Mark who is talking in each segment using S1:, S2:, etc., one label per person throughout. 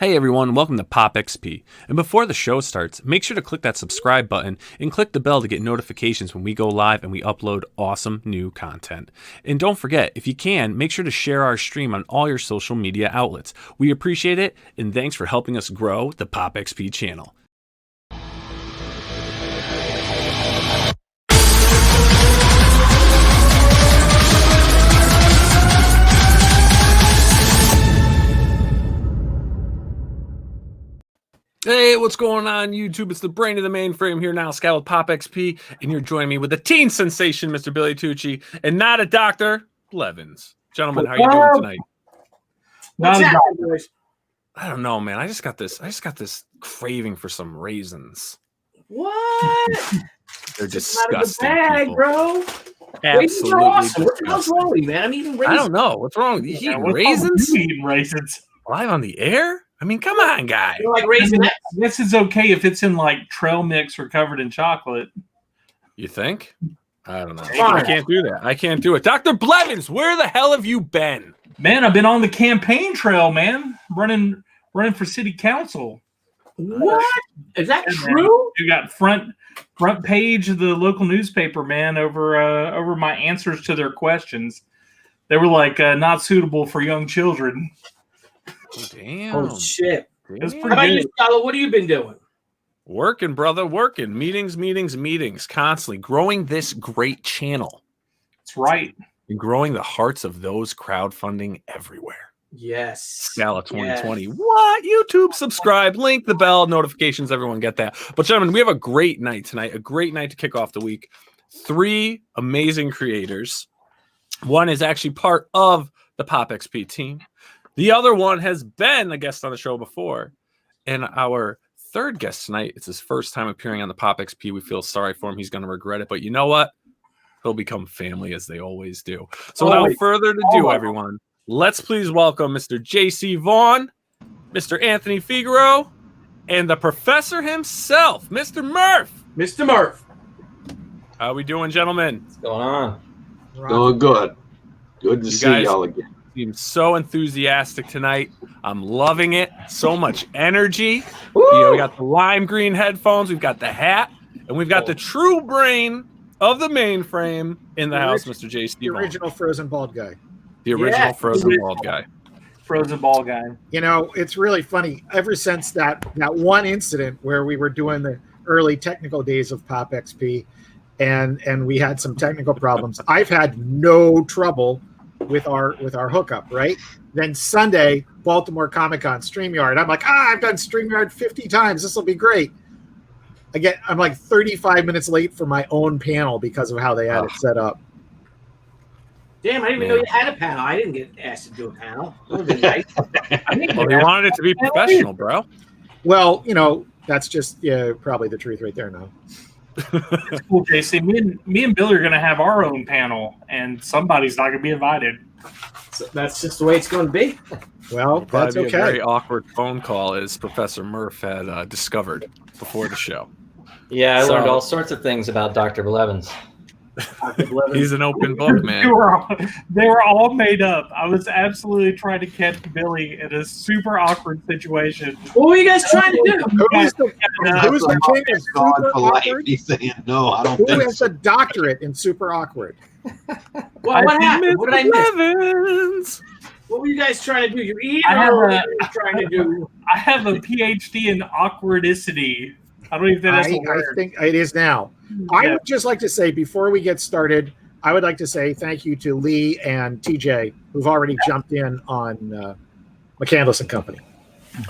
S1: Hey everyone, welcome to POPXP. And before the show starts, make sure to click that subscribe button and click the bell to get notifications when we go live and we upload awesome new content. And don't forget, if you can, make sure to share our stream on all your social media outlets. We appreciate it, and thanks for helping us grow the POPXP channel. Hey, what's going on, YouTube? It's the brain of the mainframe here now, Scout with PopXP, and you're joining me with the teen sensation, Mr. Billy Tucci, and not a Dr. Blevins. Gentlemen, how are you doing tonight?
S2: What's happening, boys?
S1: I don't know, man. I just got this craving for some raisins.
S2: What?
S1: They're disgusting,
S2: bag, bro.
S1: Absolutely.
S2: Awesome. What the hell's wrong with you, man? I'm eating raisins.
S1: I don't know. What's wrong? You eating raisins?
S3: You eating raisins
S1: Live on the air? I mean, come on, guy.
S2: You like raisins?
S3: This is okay if it's in like trail mix or covered in chocolate.
S1: You think? I don't know. I can't do that. I can't do it. Dr. Blevins, where the hell have you been?
S3: Man, I've been on the campaign trail, man. Running for city council.
S2: What? Is that true?
S3: You got front page of the local newspaper, man, over my answers to their questions. They were like not suitable for young children.
S1: Oh, damn.
S2: Oh, shit.
S3: It's
S2: How
S3: pretty
S2: about you,
S3: good.
S2: Scala? What have you been doing?
S1: Working, brother, working. Meetings, constantly. Growing this great channel.
S3: That's right.
S1: And growing the hearts of those crowdfunding everywhere.
S2: Yes.
S1: Scala 2020. Yes. What? YouTube, subscribe, link the bell, notifications, everyone get that. But gentlemen, we have a great night tonight. A great night to kick off the week. 3 amazing creators. One is actually part of the PopXP team. The other one has been a guest on the show before. And our third guest tonight, it's his first time appearing on the PopXP. We feel sorry for him. He's going to regret it. But you know what? He'll become family as they always do. So without further ado, everyone, let's please welcome Mr. JC Vaughn, Mr. Anthony Figaro, and the professor himself, Mr. Murph.
S2: Mr. Murph.
S1: How are we doing, gentlemen?
S2: What's going on?
S4: Doing good. Good to see y'all again.
S1: Seem so enthusiastic tonight. I'm loving it. So much energy. You know, we got the lime green headphones, we've got the hat, and we've got the true brain of the mainframe in the house, Mr. JC.
S5: The original frozen bald guy.
S1: The original frozen bald guy.
S3: Frozen ball guy.
S5: You know, it's really funny. Ever since that one incident where we were doing the early technical days of PopXP, and we had some technical problems, I've had no trouble with our hookup, right? Then Sunday, Baltimore Comic-Con StreamYard. I'm like, I've done StreamYard 50 times. This will be great. I'm like 35 minutes late for my own panel because of how they had it set up.
S2: Damn, I didn't even know you had a panel. I didn't get asked to do a panel. That would have been nice.
S1: Well, you wanted it to be professional, bro.
S5: Well, you know, that's just probably the truth right there now.
S3: It's cool, JC. Me and Billy are going to have our own panel, and somebody's not going to be invited.
S2: So that's just the way it's going to be.
S5: Well, that's okay.
S1: A very awkward phone call, as Professor Murph had discovered before the show.
S6: Yeah, I learned all sorts of things about Dr. Blevins.
S1: He's an open book, man.
S3: They were all made up. I was absolutely trying to catch Billy in a super awkward situation.
S2: What were you guys trying to do?
S5: Who's the king of super awkward?
S4: He's saying, no, I don't
S5: Who
S4: think
S5: has a doctorate in super awkward?
S2: What happened? What did I
S1: miss?
S2: What were you guys trying to do? You're eating trying to do.
S3: I have a PhD in awkwardicity. I don't even think that's a word.
S5: I think it is now. I would just like to say, before we get started, I would like to say thank you to Lee and TJ, who've already jumped in on McCandless Company.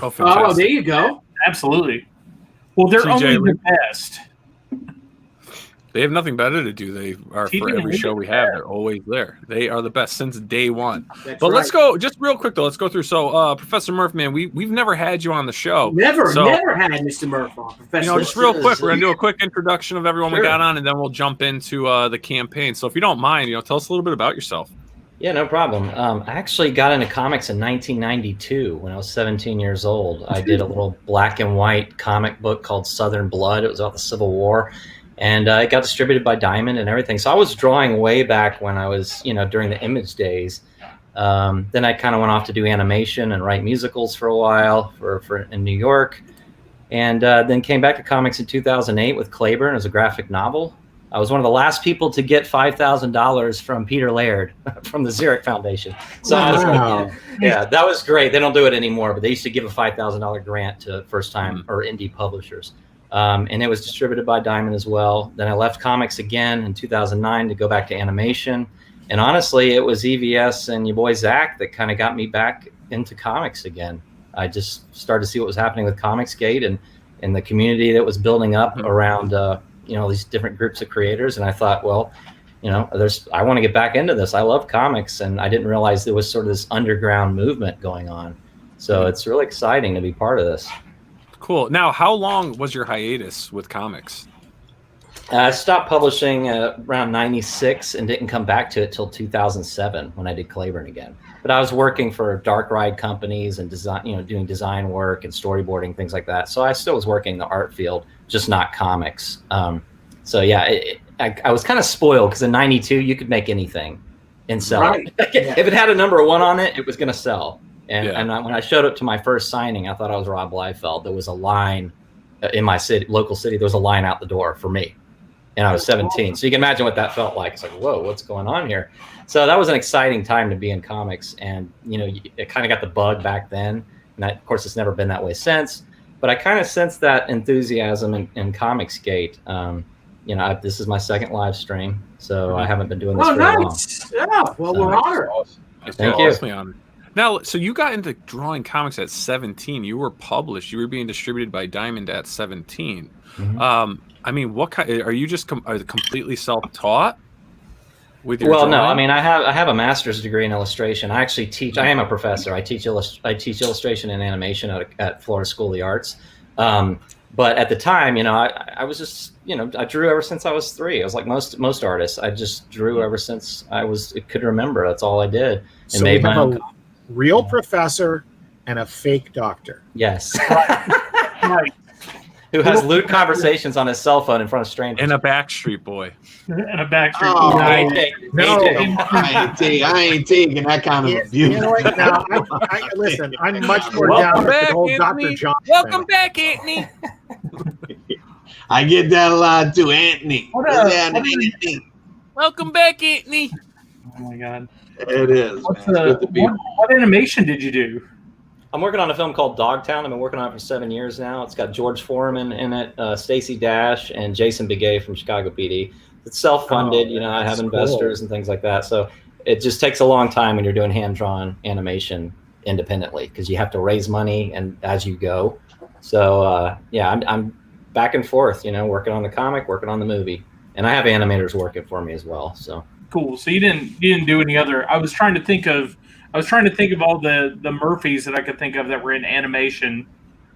S2: Oh, there you go.
S3: Absolutely. Well, they're
S1: TJ
S3: only the best.
S1: They have nothing better to do. They are for every show we have. They're always there. They are the best since day one. But let's go just real quick though. Let's go through. So, Professor Murph, man, we've never had you on the show.
S2: Never had Mr. Murph on. Professor.
S1: You know, just real quick, we're gonna do a quick introduction of everyone we got on, and then we'll jump into the campaign. So, if you don't mind, tell us a little bit about yourself.
S6: Yeah, no problem. I actually got into comics in 1992 when I was 17 years old. I did a little black and white comic book called Southern Blood. It was about the Civil War. And it got distributed by Diamond and everything. So I was drawing way back when I was, during the Image days. Then I kind of went off to do animation and write musicals for a while for in New York. And then came back to comics in 2008 with Claiborne as a graphic novel. I was one of the last people to get $5,000 from Peter Laird from the Xeric Foundation. So I was like, yeah, that was great. They don't do it anymore, but they used to give a $5,000 grant to first-time or indie publishers. And it was distributed by Diamond as well. Then I left comics again in 2009 to go back to animation. And honestly, it was EVS and your boy Zach that kind of got me back into comics again. I just started to see what was happening with Comicsgate and the community that was building up around these different groups of creators. And I thought, well, I want to get back into this. I love comics, and I didn't realize there was sort of this underground movement going on. So it's really exciting to be part of this.
S1: Cool. Now, how long was your hiatus with comics?
S6: I stopped publishing around 96 and didn't come back to it till 2007 when I did Claiborne again. But I was working for dark ride companies and design, doing design work and storyboarding, things like that. So I still was working in the art field, just not comics. So yeah, I was kind of spoiled because in 92 you could make anything and sell it. If it had a number 1 on it, it was going to sell. And when I showed up to my first signing, I thought I was Rob Liefeld. There was a line in my local city. There was a line out the door for me. And I was 17. So you can imagine what that felt like. It's like, whoa, what's going on here? So that was an exciting time to be in comics. And, it kind of got the bug back then. And of course, it's never been that way since. But I kind of sensed that enthusiasm in Comicsgate. This is my second live stream. So I haven't been doing this very long.
S2: Yeah, well, we're honored.
S6: Thank you.
S1: Now, so you got into drawing comics at 17. You were published. You were being distributed by Diamond at 17. I mean, what kind? Are you just completely self-taught with your?
S6: Well,
S1: drawing?
S6: no. I mean, I have a master's degree in illustration. I actually teach. I am a professor. I teach illustration and animation at Florida School of the Arts. But at the time, I was just, I drew ever since I was 3. I was like most artists. I just drew ever since I could remember. That's all I did. And
S5: So
S6: made
S5: we
S6: my
S5: have
S6: own.
S5: a real professor and a fake doctor.
S6: Yes.
S3: Right.
S6: Who has lewd conversations on his cell phone in front of strangers.
S1: And a Backstreet Boy.
S3: And a Backstreet.
S4: Oh,
S3: Boy.
S4: I ain't taking that kind of abuse.
S5: You know what? Now, listen, I'm much more down with the whole Dr. John.
S1: Welcome back, Anthony.
S4: I get that a lot too, Anthony.
S3: Anthony.
S1: Welcome back, Anthony.
S3: Oh my God.
S4: It is.
S3: What animation did you do?
S6: I'm working on a film called Dogtown. I've been working on it for 7 years now. It's got George Foreman in it, Stacey Dash, and Jason Begay from Chicago PD. It's self-funded. I have investors and things like that. So it just takes a long time when you're doing hand-drawn animation independently because you have to raise money and as you go. So I'm back and forth. Working on the comic, working on the movie, and I have animators working for me as well. So
S3: cool. So you didn't do any other. I was trying to think of all the Murphys that I could think of that were in animation,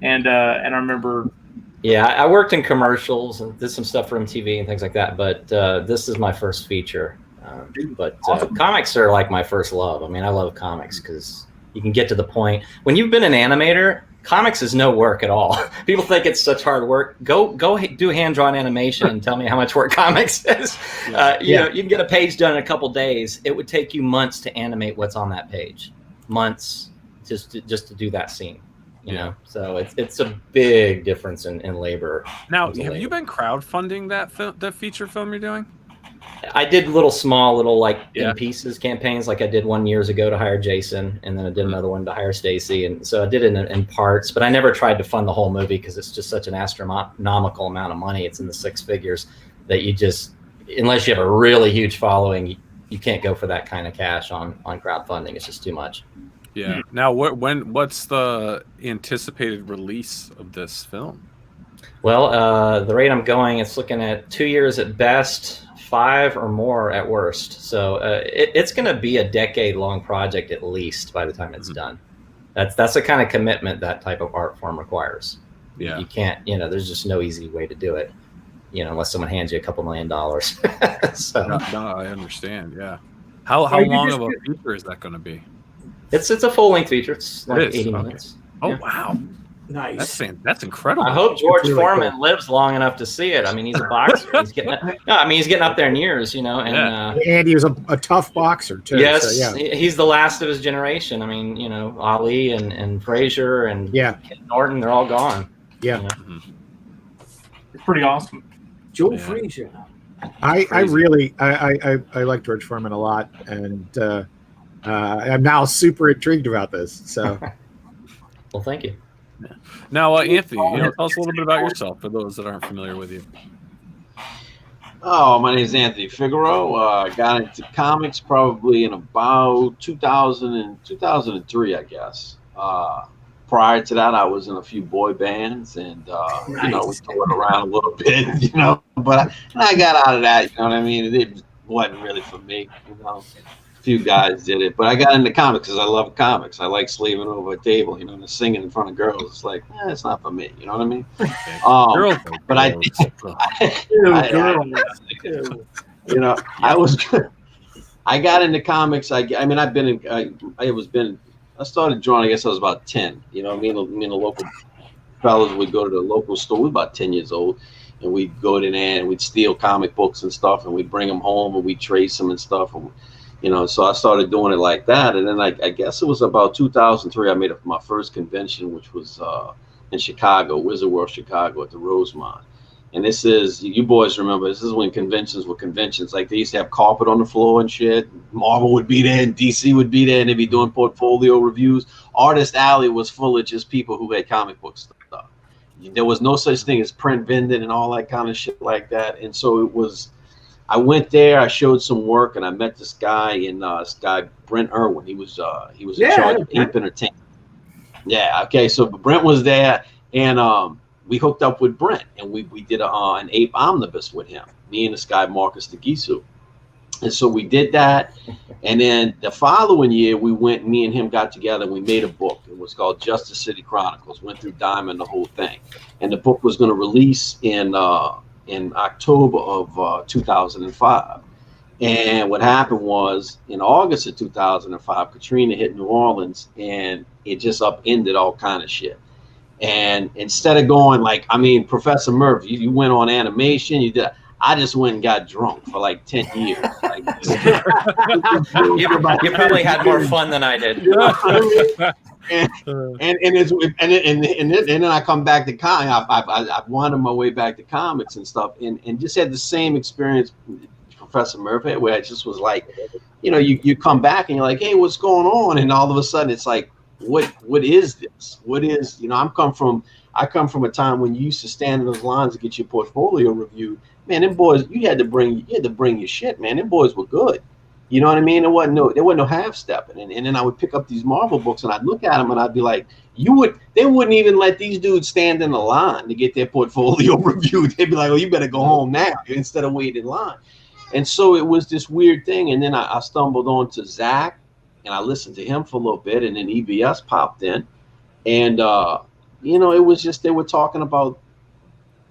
S3: and I remember.
S6: Yeah, I worked in commercials and did some stuff for MTV and things like that. But this is my first feature. Awesome. Comics are like my first love. I mean, I love comics because you can get to the point when you've been an animator. Comics is no work at all. People think it's such hard work. Go do hand-drawn animation and tell me how much work comics is. You can get a page done in a couple days. It would take you months to animate what's on that page. Months just to do that scene. You know, so it's a big difference in labor.
S1: Now, have you been crowdfunding that feature film you're doing?
S6: I did small in pieces campaigns, like I did one years ago to hire Jason, and then I did another one to hire Stacy, and so I did it in parts. But I never tried to fund the whole movie because it's just such an astronomical amount of money. It's in the 6 figures that you just, unless you have a really huge following, you can't go for that kind of cash on crowdfunding. It's just too much.
S1: Yeah. Now, what's the anticipated release of this film?
S6: Well, the rate I'm going, it's looking at 2 years at best, 5 or more at worst. So it's going to be a decade-long project at least by the time it's done. That's the kind of commitment that type of art form requires.
S1: Yeah.
S6: You can't, there's just no easy way to do it, unless someone hands you a couple $1 million. So
S1: No, I understand. Yeah. How long of a feature is that going to be?
S6: It's a full-length feature. It's like 80 minutes.
S1: Oh,
S6: yeah.
S1: wow.
S2: Nice.
S1: That's incredible.
S6: I hope George
S5: really
S6: Foreman lives long enough to see it. I mean, he's a boxer. He's getting he's getting up there in years, you know. And
S5: Andy was a tough boxer too.
S6: yes,
S5: so, yeah.
S6: he's the last of his generation. I mean, you know, Ali and Frazier and
S5: Yeah.
S6: Ken Norton, they're all gone.
S5: Yeah.
S6: You know?
S3: It's pretty awesome.
S2: Joe Frazier.
S5: I really like George Foreman a lot, and I'm now super intrigued about this. So,
S6: Well, thank you.
S1: Now, Anthony, tell us a little bit about yourself for those that aren't familiar with you.
S4: Oh, my name is Anthony Figaro. Got into comics probably in about 2003, I guess. Prior to that, I was in a few boy bands, and we toured around a little bit, But I got out of that. You know what I mean? It wasn't really for me. A few guys did it, but I got into comics because I love comics. I like slaving over a table, and singing in front of girls. It's like, it's not for me. You know what I mean?
S1: Girls,
S4: but I got into comics. I started drawing, I guess I was about 10. Me and the local fellas would go to the local store. We were about 10 years old, and we'd go in there and we'd steal comic books and stuff, and we'd bring them home and we'd trace them and stuff. And, so I started doing it like that. And then I guess it was about 2003, I made my first convention, which was in Chicago, Wizard World Chicago at the Rosemont. And this is, you boys remember, this is when conventions were conventions. Like, they used to have carpet on the floor and shit. Marvel would be there and DC would be there, and they'd be doing portfolio reviews. Artist Alley was full of just people who had comic book stuff. There was no such thing as print vending and all that kind of shit like that. And so I went there, I showed some work, and I met this guy Brent Irwin. He was in charge of Ape Entertainment. Yeah, okay, so Brent was there, and we hooked up with Brent, and we did an Ape omnibus with him, me and this guy Marcus DeGisu. And so we did that, and then the following year me and him got together and we made a book. It was called Justice City Chronicles. Went through Diamond, the whole thing, and the book was going to release in October of 2005. And what happened was, in August of 2005, Katrina hit New Orleans, and it just upended all kind of shit. And instead of going Professor Murphy, you went on animation, you did. I just went and got drunk for like 10 years.
S6: You probably had more fun than I did.
S4: And then I come back to comics. I've wandered my way back to comics and stuff, and just had the same experience with Professor Murphy, where it just was like, you come back and you're like, hey, what's going on? And all of a sudden it's like, what is this? What is, I come from a time when you used to stand in those lines to get your portfolio reviewed. Man, them boys, you had to bring your shit, man. Them boys were good. You know what I mean? There wasn't no half stepping. And then I would pick up these Marvel books and I'd look at them and I'd be like, they wouldn't even let these dudes stand in the line to get their portfolio reviewed. They'd be like, oh, you better go home now instead of waiting in line. And so it was this weird thing. And then I stumbled onto Zach, and I listened to him for a little bit, and then EBS popped in. And, it was just, they were talking about,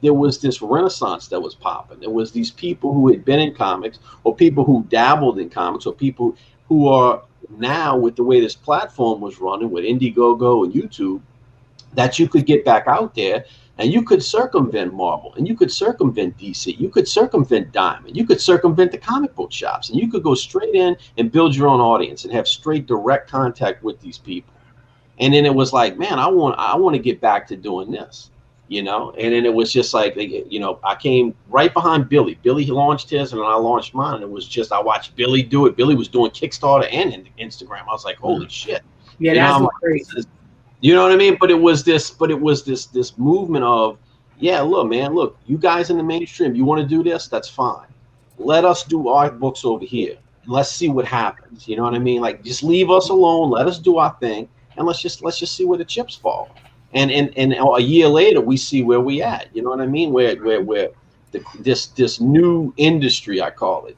S4: there was this renaissance that was popping. There was these people who had been in comics, or people who dabbled in comics, or people who are now, with the way this platform was running with Indiegogo and YouTube, that you could get back out there and you could circumvent Marvel, and you could circumvent DC, you could circumvent Diamond, you could circumvent the comic book shops, and you could go straight in and build your own audience and have straight direct contact with these people. And then it was like, man, I want to get back to doing this. And then it was just like, I came right behind Billy. Billy launched his, and then I launched mine. And it was just, I watched Billy do it. Billy was doing Kickstarter and Instagram. I was like, holy shit.
S2: Yeah, that's great.
S4: You know what I mean? But it was this movement of, yeah, look, you guys in the mainstream, you want to do this? That's fine. Let us do our books over here. And let's see what happens. You know what I mean? Like, just leave us alone. Let us do our thing. And let's just see where the chips fall. And a year later, we see where we at. You know what I mean? Where this new industry, I call it.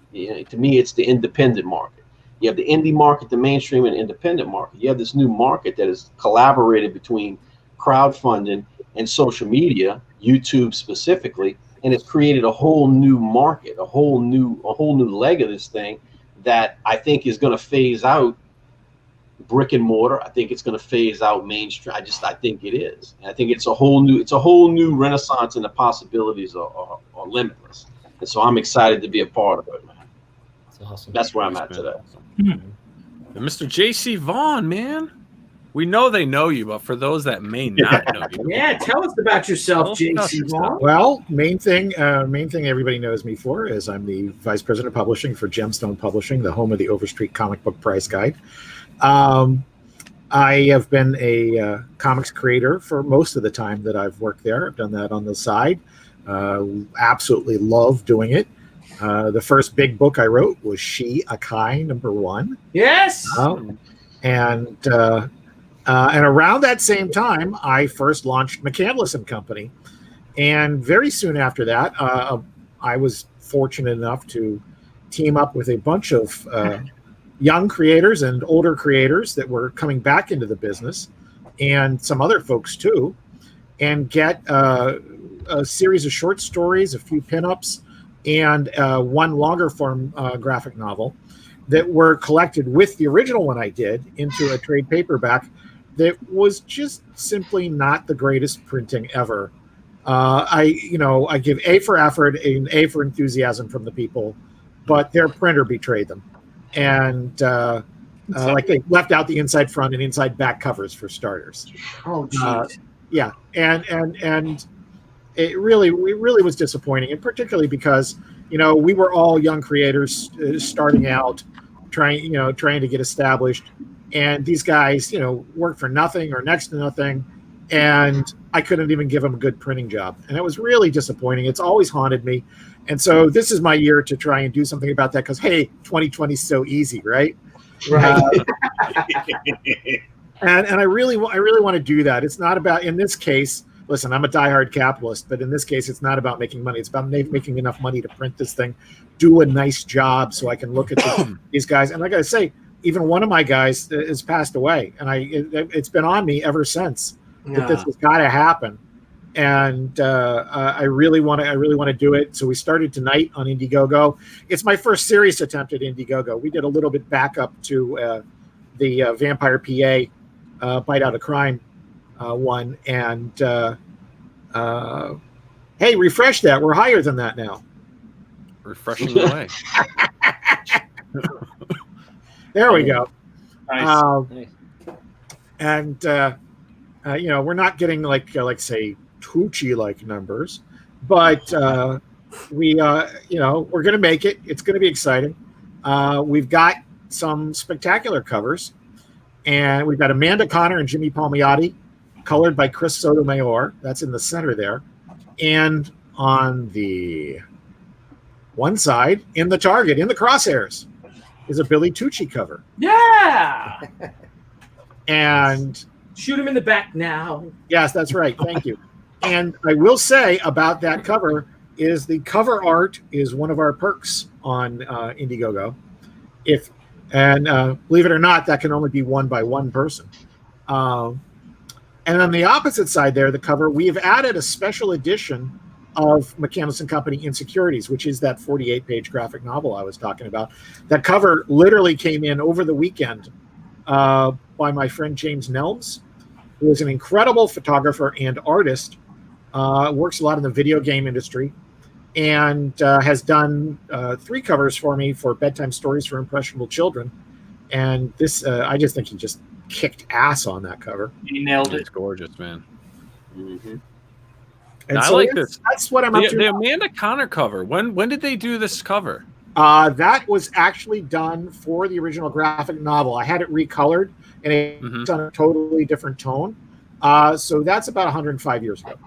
S4: To me, it's the independent market. You have the indie market, the mainstream, and independent market. You have this new market that is collaborated between crowdfunding and social media, YouTube specifically, and it's created a whole new market, a whole new leg of this thing that I think is going to phase out brick and mortar. I think it's going to phase out mainstream. I think it is. And I think it's a whole new renaissance, and the possibilities are limitless. And so I'm excited to be a part of it, man.
S6: That's awesome.
S4: That's where I'm at today.
S1: And Mr. JC Vaughn, man. We know they know you, but for those that may not know you,
S2: Yeah, tell us about yourself, JC Vaughn.
S5: Well, main thing everybody knows me for is I'm the vice president of publishing for Gemstone Publishing, the home of the Overstreet comic book price guide. I have been a comics creator for most of the time that I've worked there. I've done that on the side. Absolutely love doing it. The first big book I wrote was She Akai #1.
S2: Yes.
S5: And around that same time, I first launched McCandless Company. And very soon after that, I was fortunate enough to team up with a bunch of young creators and older creators that were coming back into the business, and some other folks too, and get a series of short stories, a few pinups, and one longer form graphic novel that were collected with the original one I did into a trade paperback that was just simply not the greatest printing ever. I give A for effort and A for enthusiasm from the people, but their printer betrayed them. And like they left out the inside front and inside back covers for starters.
S2: Oh, geez.
S5: Yeah. And it really was disappointing, and particularly because, we were all young creators starting out, trying to get established. And these guys, worked for nothing or next to nothing. And I couldn't even give them a good printing job. And it was really disappointing. It's always haunted me. And so this is my year to try and do something about that, because, hey, 2020 is so easy, right?
S2: Right.
S5: And I really want to do that. It's not about, in this case, listen, I'm a diehard capitalist, but in this case, it's not about making money. It's about making enough money to print this thing, do a nice job so I can look at these guys. And I got to say, even one of my guys has passed away, and it's been on me ever since that this has got to happen. And I really want to do it. So we started tonight on Indiegogo. It's my first serious attempt at Indiegogo. We did a little bit backup to the Vampire PA Bite Out of Crime one, and hey, refresh that. We're higher than that now.
S1: refreshing away.
S5: There we go.
S3: Nice.
S6: Nice.
S5: And we're not getting like say Tucci like numbers, but we're going to make it. It's going to be exciting. We've got some spectacular covers, and we've got Amanda Connor and Jimmy Palmiotti, colored by Chris Sotomayor. That's in the center there, and on the one side, in the target, in the crosshairs, is a Billy Tucci cover.
S2: Yeah.
S5: And
S2: Shoot him in the back now.
S5: yes, that's right. Thank you. And I will say about that cover is the cover art is one of our perks on Indiegogo. Believe it or not, that can only be won by one person. And on the opposite side there, the cover, we have added a special edition of McCandless Company Insecurities, which is that 48-page graphic novel I was talking about. That cover literally came in over the weekend by my friend James Nelms, who is an incredible photographer and artist, works a lot in the video game industry, and has done 3 covers for me for bedtime stories for impressionable children. And this, I just think he just kicked ass on that cover.
S3: He nailed it.
S1: It's gorgeous, man.
S4: Mm-hmm.
S5: And
S1: I
S5: so
S1: like this.
S5: That's what I'm up to.
S1: The Amanda Connor cover. When did they do this cover?
S5: That was actually done for the original graphic novel. I had it recolored, and it's on a totally different tone. So that's about 105 years ago.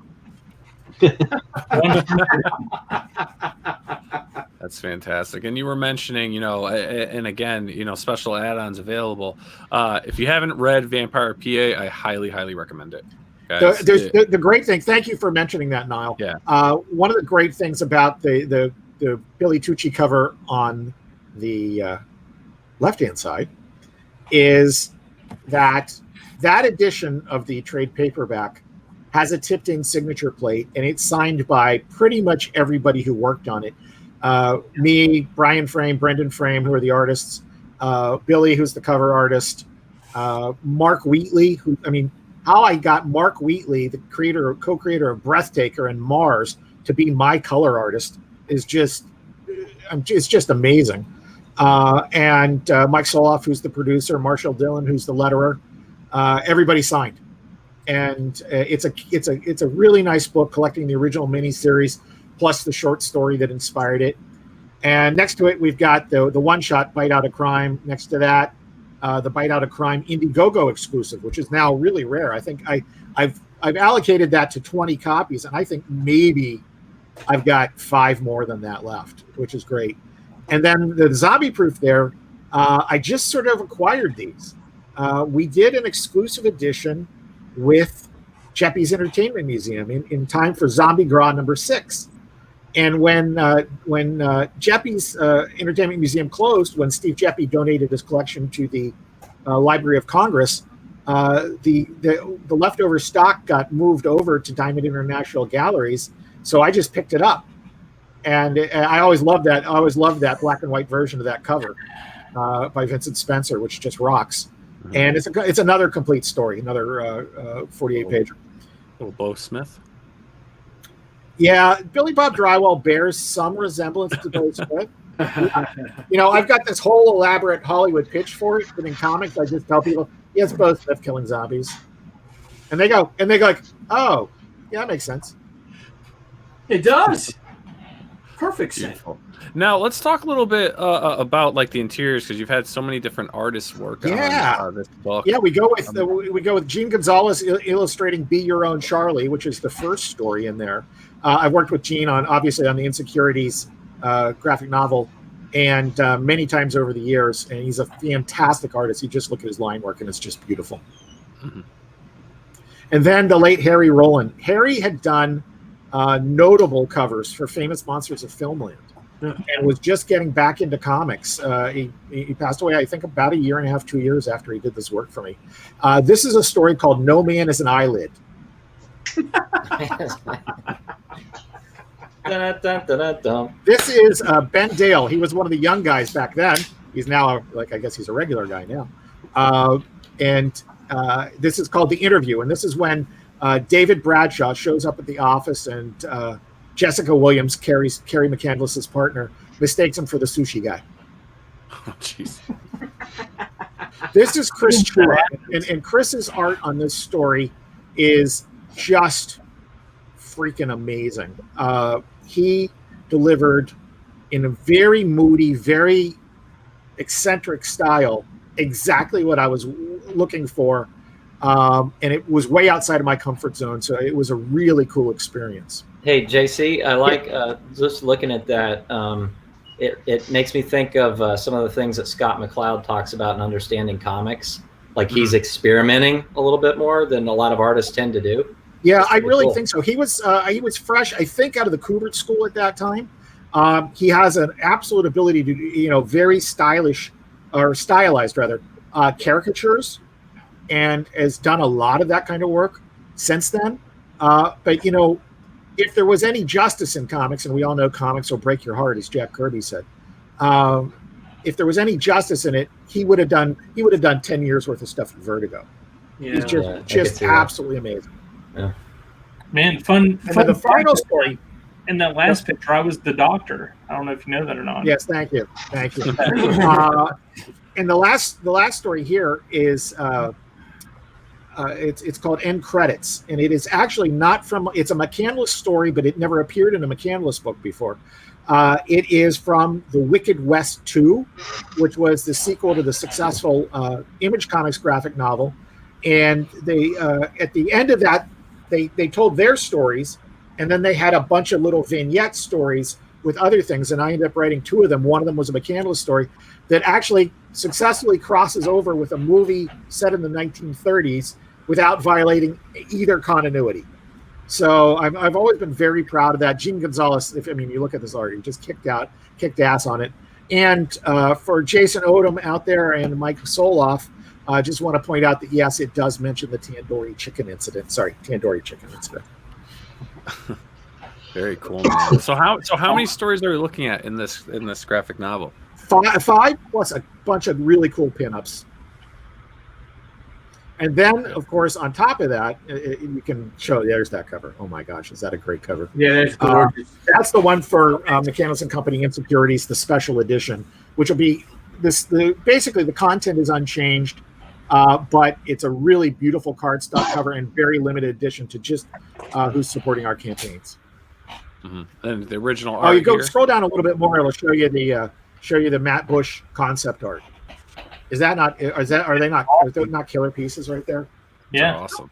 S1: That's fantastic. And you were mentioning, and again, special add-ons available. If you haven't read Vampire PA, I highly, highly recommend it. Guys,
S5: the great thing, thank you for mentioning that, Niall.
S1: Yeah.
S5: One of the great things about the Billy Tucci cover on the left-hand side is that edition of the trade paperback has a tipped-in signature plate, and it's signed by pretty much everybody who worked on it. Me, Brian Frame, Brendan Frame, who are the artists, Billy, who's the cover artist, Mark Wheatley, who, I mean, how I got Mark Wheatley, the co-creator of Breathtaker and Mars, to be my color artist is just, it's just amazing. And Mike Soloff, who's the producer, Marshall Dillon, who's the letterer, everybody signed. And it's a really nice book collecting the original miniseries plus the short story that inspired it. And next to it, we've got the one-shot Bite Out of Crime. Next to that, the Bite Out of Crime Indiegogo exclusive, which is now really rare. I think I've allocated that to 20 copies, and I think maybe I've got 5 more than that left, which is great. And then the Zombie Proof there, I just sort of acquired these. We did an exclusive edition with Jeppy's Entertainment Museum in time for Zombie Gras number 6. And when Jeppy's Entertainment Museum closed, when Steve Jeppy donated his collection to the Library of Congress, the leftover stock got moved over to Diamond International Galleries. So I just picked it up, and I always loved that. I always loved that black and white version of that cover by Vincent Spencer, which just rocks. Mm-hmm. And it's another complete story, another 48-pager.
S1: Little Bo Smith.
S5: Yeah, Billy Bob Drywall bears some resemblance to Bo Smith. You know, I've got this whole elaborate Hollywood pitch for it, but in comics, I just tell people, yeah, it's Bo Smith killing zombies, and they go like, oh, yeah, that makes sense.
S2: It does. Perfect sense.
S1: Now let's talk a little bit about like the interiors, because you've had so many different artists work on this book.
S5: Yeah, we go with Gene Gonzalez illustrating "Be Your Own Charlie," which is the first story in there. I've worked with Gene on the Insecurities graphic novel, and many times over the years, and he's a fantastic artist. You just look at his line work, and it's just beautiful. Mm-hmm. And then the late Harry Rowland. Harry had done notable covers for Famous Monsters of Filmland, and was just getting back into comics. He passed away, I think, about 1.5 years, 2 years after he did this work for me. This is a story called "No Man is an Eyelid." This is Ben Dale. He was one of the young guys back then. He's now, I guess he's a regular guy now. And this is called The Interview. And this is when David Bradshaw shows up at the office, and Jessica Williams, Carrie McCandless's partner, mistakes him for the sushi guy.
S1: Oh, jeez.
S5: This is Chris Chua, and Chris's art on this story is just freaking amazing. He delivered in a very moody, very eccentric style exactly what I was looking for. And it was way outside of my comfort zone. So it was a really cool experience.
S6: Hey, JC, I like just looking at that. It makes me think of some of the things that Scott McCloud talks about in Understanding Comics. Like he's experimenting a little bit more than a lot of artists tend to do.
S5: Yeah, I really think so. He was fresh, I think, out of the Kubert School at that time. He has an absolute ability to, very stylish, or stylized rather, caricatures, and has done a lot of that kind of work since then. But if there was any justice in comics, and we all know comics will break your heart, as Jack Kirby said, if there was any justice in it, he would have done 10 years worth of stuff at Vertigo. Yeah, he's just absolutely amazing.
S3: Yeah. Man, fun.
S5: The final story.
S3: In that last picture, I was the doctor. I don't know if you know that or not.
S5: Yes, thank you. And the last story here is it's called End Credits, and it is actually not from. It's a McCandless story, but it never appeared in a McCandless book before. It is from The Wicked West 2, which was the sequel to the successful Image Comics graphic novel, and they at the end of that. They told their stories, and then they had a bunch of little vignette stories with other things, and I ended up writing 2 of them. One of them was a McCandless story that actually successfully crosses over with a movie set in the 1930s without violating either continuity. So I've always been very proud of that. Gene Gonzalez, you look at this art, he just kicked ass on it. And for Jason Odom out there and Mike Soloff, I just want to point out that, yes, it does mention the Tandoori Chicken Incident.
S1: Very cool, man. So how many stories are we looking at in this graphic novel?
S5: 5 plus a bunch of really cool pinups. And then, of course, on top of that, you can show. There's that cover. Oh my gosh, is that a great cover?
S2: Yeah, that's gorgeous.
S5: That's the one for McCandless Company Insecurities, the special edition, which will be this. Basically, the content is unchanged, but it's a really beautiful cardstock cover and very limited edition to just who's supporting our campaigns.
S1: Mm-hmm. And the original
S5: Oh,
S1: art
S5: you go
S1: here.
S5: scroll down a little bit more. It'll show you the Matt Bush concept art. Is that not? Are they not killer pieces right there?
S3: Yeah.
S1: That's awesome.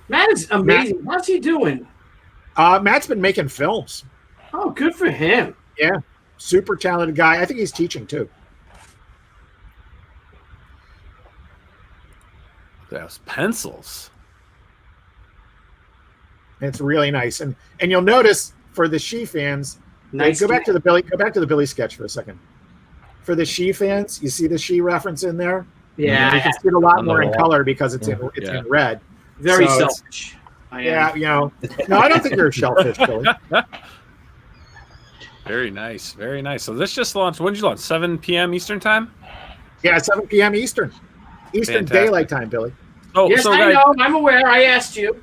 S2: Matt is amazing. What's he doing?
S5: Matt's been making films.
S2: Oh, good for him.
S5: Yeah, super talented guy. I think he's teaching too.
S1: Those pencils.
S5: It's really nice, and you'll notice for the She fans.
S2: Nice.
S5: Go back to the Billy sketch for a second. For the She fans, you see the She reference in there.
S2: Yeah,
S5: you can see it a lot
S6: On the
S5: more in
S6: wall.
S5: color because it's in red.
S2: very
S5: So it's-
S2: selfish. I am.
S5: Yeah, no, I don't think you're a shellfish, Billy.
S1: Very nice. Very nice. So this just launched. When did you launch? 7 p.m. Eastern time?
S5: Yeah, 7 p.m. Eastern
S1: Fantastic.
S5: Daylight Time, Billy.
S1: Oh,
S2: Yes,
S1: so
S2: I
S1: guys,
S2: know. I'm aware. I asked you.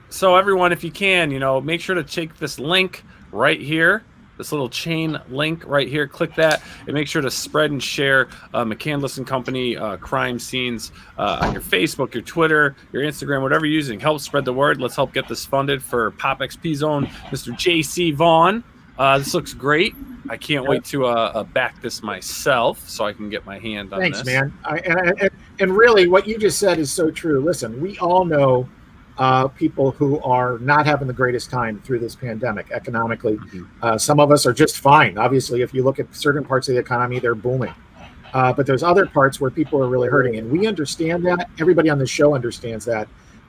S1: so everyone, if you can, make sure to take this link right here, this little chain link right here. Click that and make sure to spread and share McCandless and Company crime scenes on your Facebook, your Twitter, your Instagram, whatever you're using. Help spread the word. Let's help get this funded for POPXP's own Mr. JC Vaughn. This looks great. I can't wait to back this myself so I can get my hand on
S5: Thanks,
S1: this.
S5: man. And really, what you just said is so true. Listen, we all know people who are not having the greatest time through this pandemic economically. Some of us are just fine. Obviously, if you look at certain parts of the economy, they're booming. But there's other parts where people are really hurting, and we understand that. Everybody on the show understands that.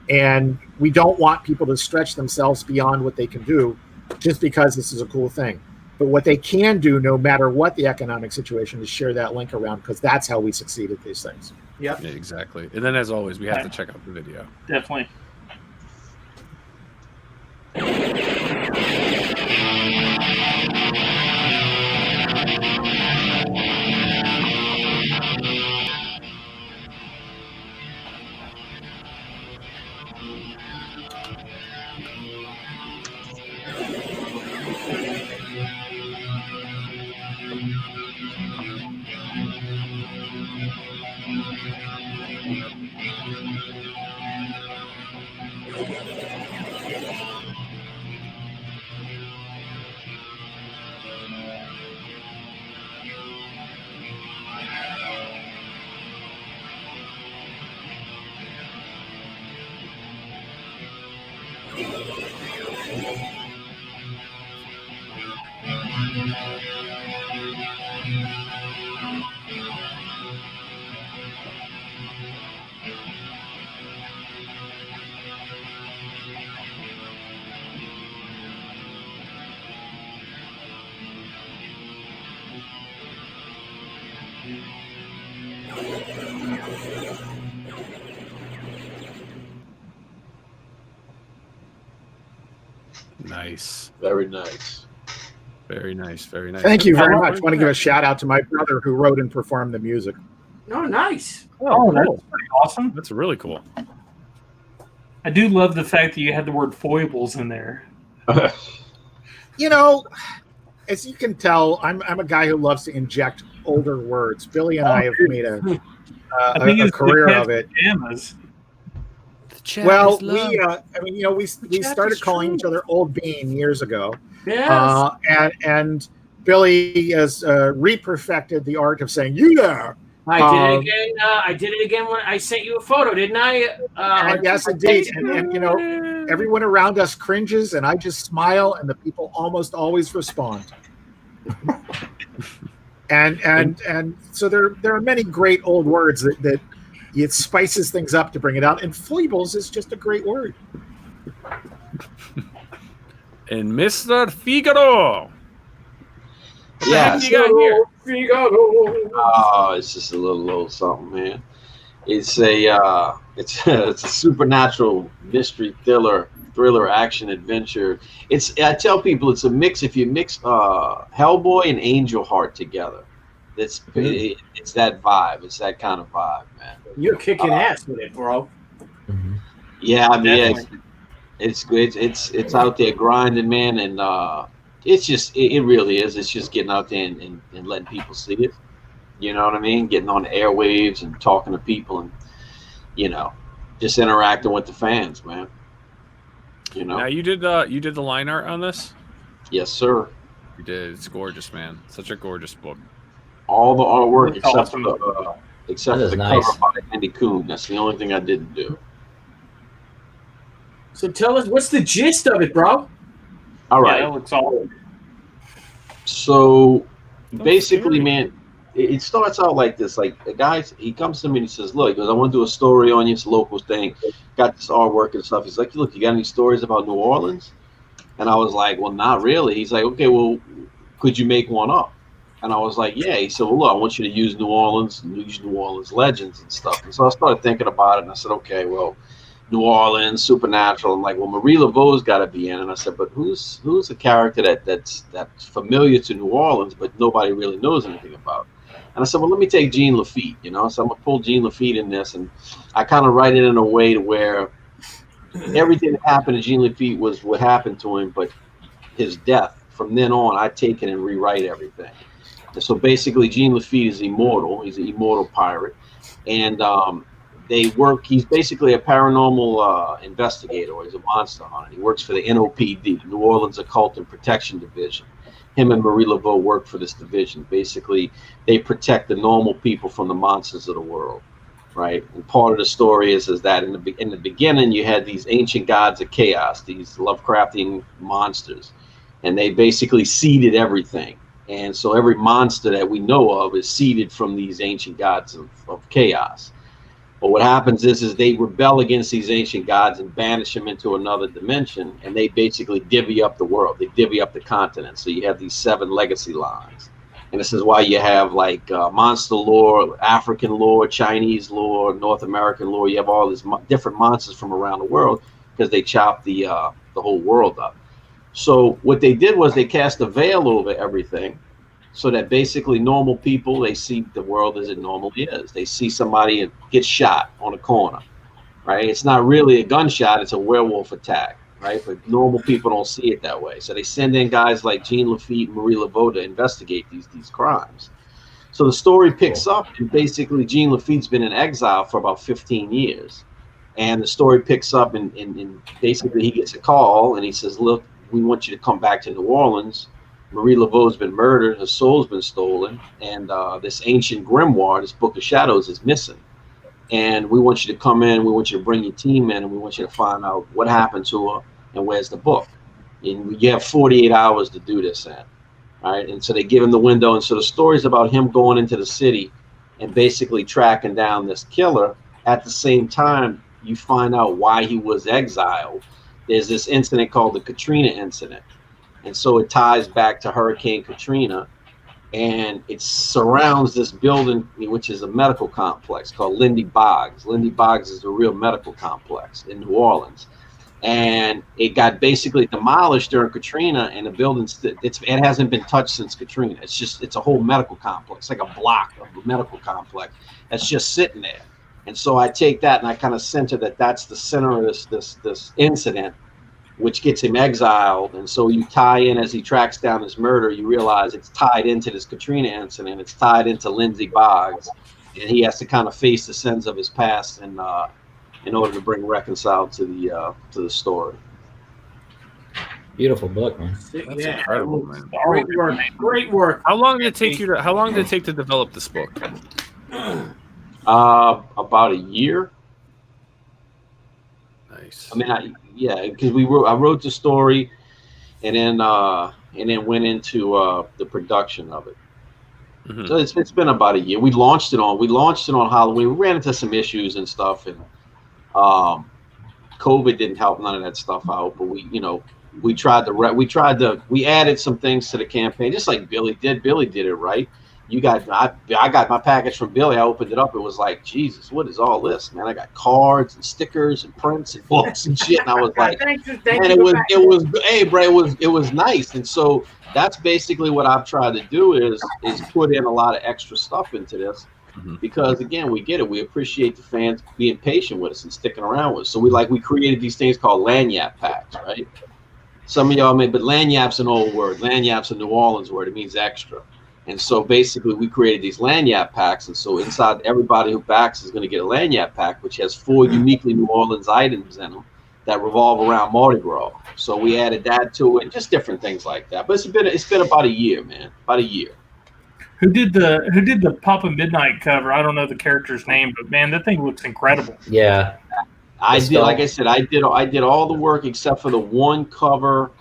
S5: And we don't want people to stretch themselves beyond what they can do just because this is a cool thing. But what they can do, no matter what the economic situation, is share that link around, because that's how we succeed at these things.
S2: Yep.
S1: Yeah, exactly. And then, as always, we have to check out the video.
S3: Definitely.
S1: Nice.
S4: Very nice.
S1: Very nice. Very nice.
S5: Thank you very much. I want to give a shout out to my brother who wrote and performed the music.
S2: Oh, nice.
S3: Oh, that's
S1: cool.
S3: pretty awesome.
S1: That's really cool.
S3: I do love the fact that you had the word foibles in there.
S5: You know, as you can tell, I'm a guy who loves to inject older words. Billy and I have made a career of it.
S3: Pajamas.
S5: Well, we started calling each other Old Bean years ago.
S2: Yes.
S5: And Billy has re-perfected the art of saying, "You there."
S2: I did it again. I did it again when I sent you a photo, didn't I?
S5: And yes, indeed. And you know, everyone around us cringes, and I just smile, and the people almost always respond. and so there are many great old words that it spices things up to bring it out. And foibles is just a great word.
S1: And Mr. Figaro.
S4: Yeah.
S1: You got here.
S2: Figaro.
S4: Oh, it's just a little something, man. It's a supernatural mystery thriller action adventure. I tell people it's a mix. If you mix Hellboy and Angel Heart together, it's that vibe. It's that kind of vibe, man.
S2: You're kicking ass with it, bro.
S4: Yeah, I mean, yeah,
S3: Definitely.
S4: it's good. It's out there grinding, man, and it's just it really is. It's just getting out there and letting people see it. You know what I mean? Getting on the airwaves and talking to people and you know, just interacting with the fans, man. You know.
S1: Now you did the line art on this.
S4: Yes, sir.
S1: You did. It's gorgeous, man. Such a gorgeous book.
S4: All the artwork
S3: That's
S4: except
S3: awesome.
S4: for the except
S6: That
S4: for
S6: is
S4: the
S6: nice.
S4: cover by Andy Kuhn. That's the only thing I didn't do.
S2: So tell us, what's the gist of it, bro?
S4: All
S3: Yeah,
S4: right.
S3: that looks awesome.
S4: So
S1: That's
S4: basically,
S1: scary.
S4: man, it starts out like this. Like a guy, he comes to me and he says, "Look, he goes, I want to do a story on you. It's a local thing. Got this artwork and stuff." He's like, "Look, you got any stories about New Orleans?" And I was like, "Well, not really." He's like, "Okay, well, could you make one up?" And I was like, "Yeah." He said, "Well, look, I want you to use New Orleans and use New Orleans legends and stuff." And so I started thinking about it, and I said, "Okay, well, New Orleans, supernatural." I'm like, "Well, Marie Laveau's got to be in." And I said, "But who's a character that's familiar to New Orleans, but nobody really knows anything about?" And I said, "Well, let me take Jean Lafitte, you know." So I'm gonna pull Jean Lafitte in this, and I kind of write it in a way to where everything that happened to Jean Lafitte was what happened to him, but his death. From then on, I take it and rewrite everything. And so basically, Jean Lafitte is immortal. He's an immortal pirate, and they work. He's basically a paranormal investigator. Or he's a monster hunter. He works for the NOPD, New Orleans Occult and Protection Division. Him and Marie Laveau work for this division. Basically, they protect the normal people from the monsters of the world, right? And part of the story is that in the beginning, you had these ancient gods of chaos, these Lovecraftian monsters, and they basically seeded everything. And so every monster that we know of is seeded from these ancient gods of chaos. But what happens is they rebel against these ancient gods and banish them into another dimension, and they basically divvy up the world. They divvy up the continent. So you have these 7 legacy lines. And this is why you have like monster lore, African lore, Chinese lore, North American lore. You have all these different monsters from around the world because they chop the whole world up. So what they did was they cast a veil over everything, so that basically normal people, they see the world as it normally is. They see somebody get shot on a corner, right? It's not really a gunshot, it's a werewolf attack, right? But normal people don't see it that way. So they send in guys like Jean Lafitte and Marie Laveau to investigate these crimes. So the story picks up, and basically Jean Lafitte's been in exile for about 15 years. And the story picks up, and basically he gets a call, and he says, "Look, we want you to come back to New Orleans. Marie Laveau's been murdered, her soul's been stolen, and this ancient grimoire, this Book of Shadows, is missing. And we want you to come in, we want you to bring your team in, and we want you to find out what happened to her and where's the book. And you have 48 hours to do this in." All right. And so they give him the window. And so the story's about him going into the city and basically tracking down this killer. At the same time, you find out why he was exiled. There's this incident called the Katrina Incident. And so it ties back to Hurricane Katrina, and it surrounds this building, which is a medical complex called Lindy Boggs. Lindy Boggs is a real medical complex in New Orleans. And it got basically demolished during Katrina, and the building, it hasn't been touched since Katrina. It's a whole medical complex, like a block of a medical complex that's just sitting there. And so I take that and I kind of center that's the center of this incident, which gets him exiled. And so you tie in, as he tracks down his murder, you realize it's tied into this Katrina incident. It's tied into Lindsay Boggs, and he has to kind of face the sins of his past and in order to bring reconcile to the story.
S6: Beautiful book, man.
S1: That's
S2: Yeah,
S1: incredible, man.
S2: great work. Great work.
S1: How long did it take to develop this book?
S4: About a year.
S1: Nice.
S4: I mean, because I wrote the story, and then went into the production of it.
S1: Mhm.
S4: So it's been about a year. We launched it on Halloween. We ran into some issues and stuff, and COVID didn't help none of that stuff out. But we added some things to the campaign, just like Billy did. Billy did it right. I got my package from Billy. I opened it up. It was like, Jesus, what is all this, man? I got cards and stickers and prints and books and shit. And I was like,
S2: Thank
S4: man, it was nice. And so that's basically what I've tried to do is put in a lot of extra stuff into this. because again, we get it. We appreciate the fans being patient with us and sticking around with us. So we created these things called Lanyard Packs, right? Some of y'all may, but lanyard's an old word. Lanyard's a New Orleans word. It means extra. And so basically we created these lanyard packs. And so inside, everybody who backs is going to get a lanyard pack, which has 4 uniquely New Orleans items in them that revolve around Mardi Gras. So we added that to it, just different things like that. But it's been about a year, man, about a year.
S3: Who did the Papa Midnight cover? I don't know the character's name, but man, that thing looks incredible.
S6: Yeah.
S4: I did, like I said, I did all the work except for the one cover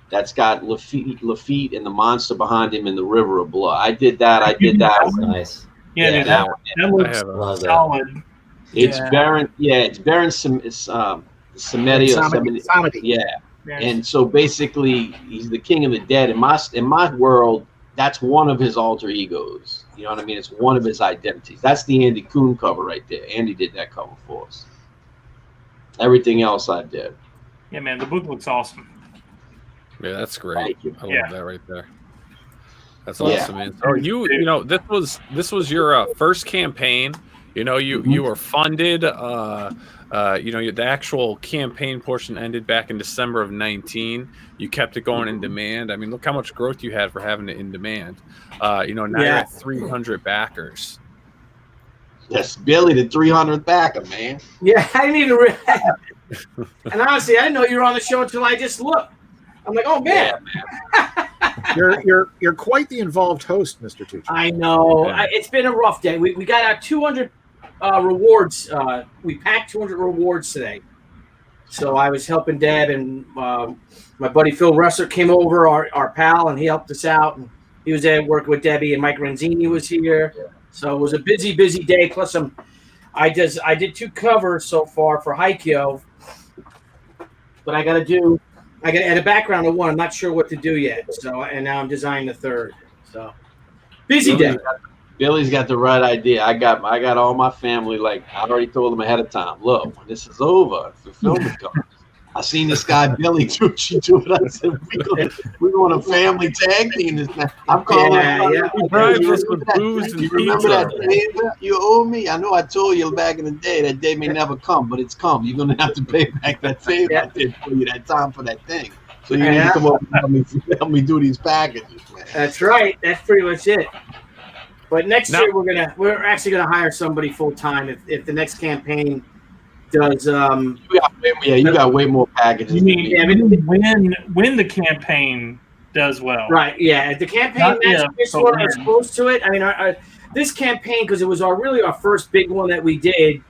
S4: that's got Lafitte and the monster behind him in the River of Blood. I did that.
S6: That's nice.
S3: Yeah, dude, that looks solid.
S4: It's Baron. Yeah, it's Baron Samedi or Samedi. Yeah. And so basically, he's the king of the dead. In my world, that's one of his alter egos. You know what I mean? It's one of his identities. That's the Andy Kuhn cover right there. Andy did that cover for us. Everything else I did.
S3: Yeah, man, the book looks awesome.
S1: Yeah, that's great. I love that right there. That's awesome, man. So you know, this was your first campaign. You know, you were funded. You know, the actual campaign portion ended back in December of 19. You kept it going in demand. I mean, look how much growth you had for having it in demand. You know, now you're at 300 backers.
S4: Yes, Billy, the 300th backer, man.
S2: Yeah, I didn't even realize. And honestly, I didn't know you were on the show until I just looked. I'm like, oh man.
S5: You're quite the involved host, Mr. Tucci.
S2: I know.
S1: Yeah.
S2: It's been a rough day. We got our 200 rewards. We packed 200 rewards today. So I was helping Deb, and my buddy Phil Russer came over, our pal, and he helped us out. And he was there working with Debbie, and Mike Renzini was here. Yeah. So it was a busy day. Plus, I did 2 covers so far for Haikyuu, but I got to add a background of 1. I'm not sure what to do yet. So, and now I'm designing the 3rd. So busy day.
S4: Billy's got the right idea. I got all my family, like I already told them ahead of time. Look, when this is over, if the film is coming, I seen this guy Billy Tucci do it. I said, we're going to family tag team this now. I'm calling.
S1: He drives us with booze and pizza.
S4: Remember that favor you owe me? I know I told you back in the day that day may never come, but it's come. You're going to have to pay back that favor I did for you that time for that thing. So you need to come up and help me do these packages, man.
S2: That's right. That's pretty much it. But next year we're actually gonna hire somebody full time if the next campaign does.
S4: You got way more packages.
S3: You mean when the campaign does well?
S2: Right. Yeah. If the campaign this one is close to it. I mean, this campaign, because it was our first big one that we did.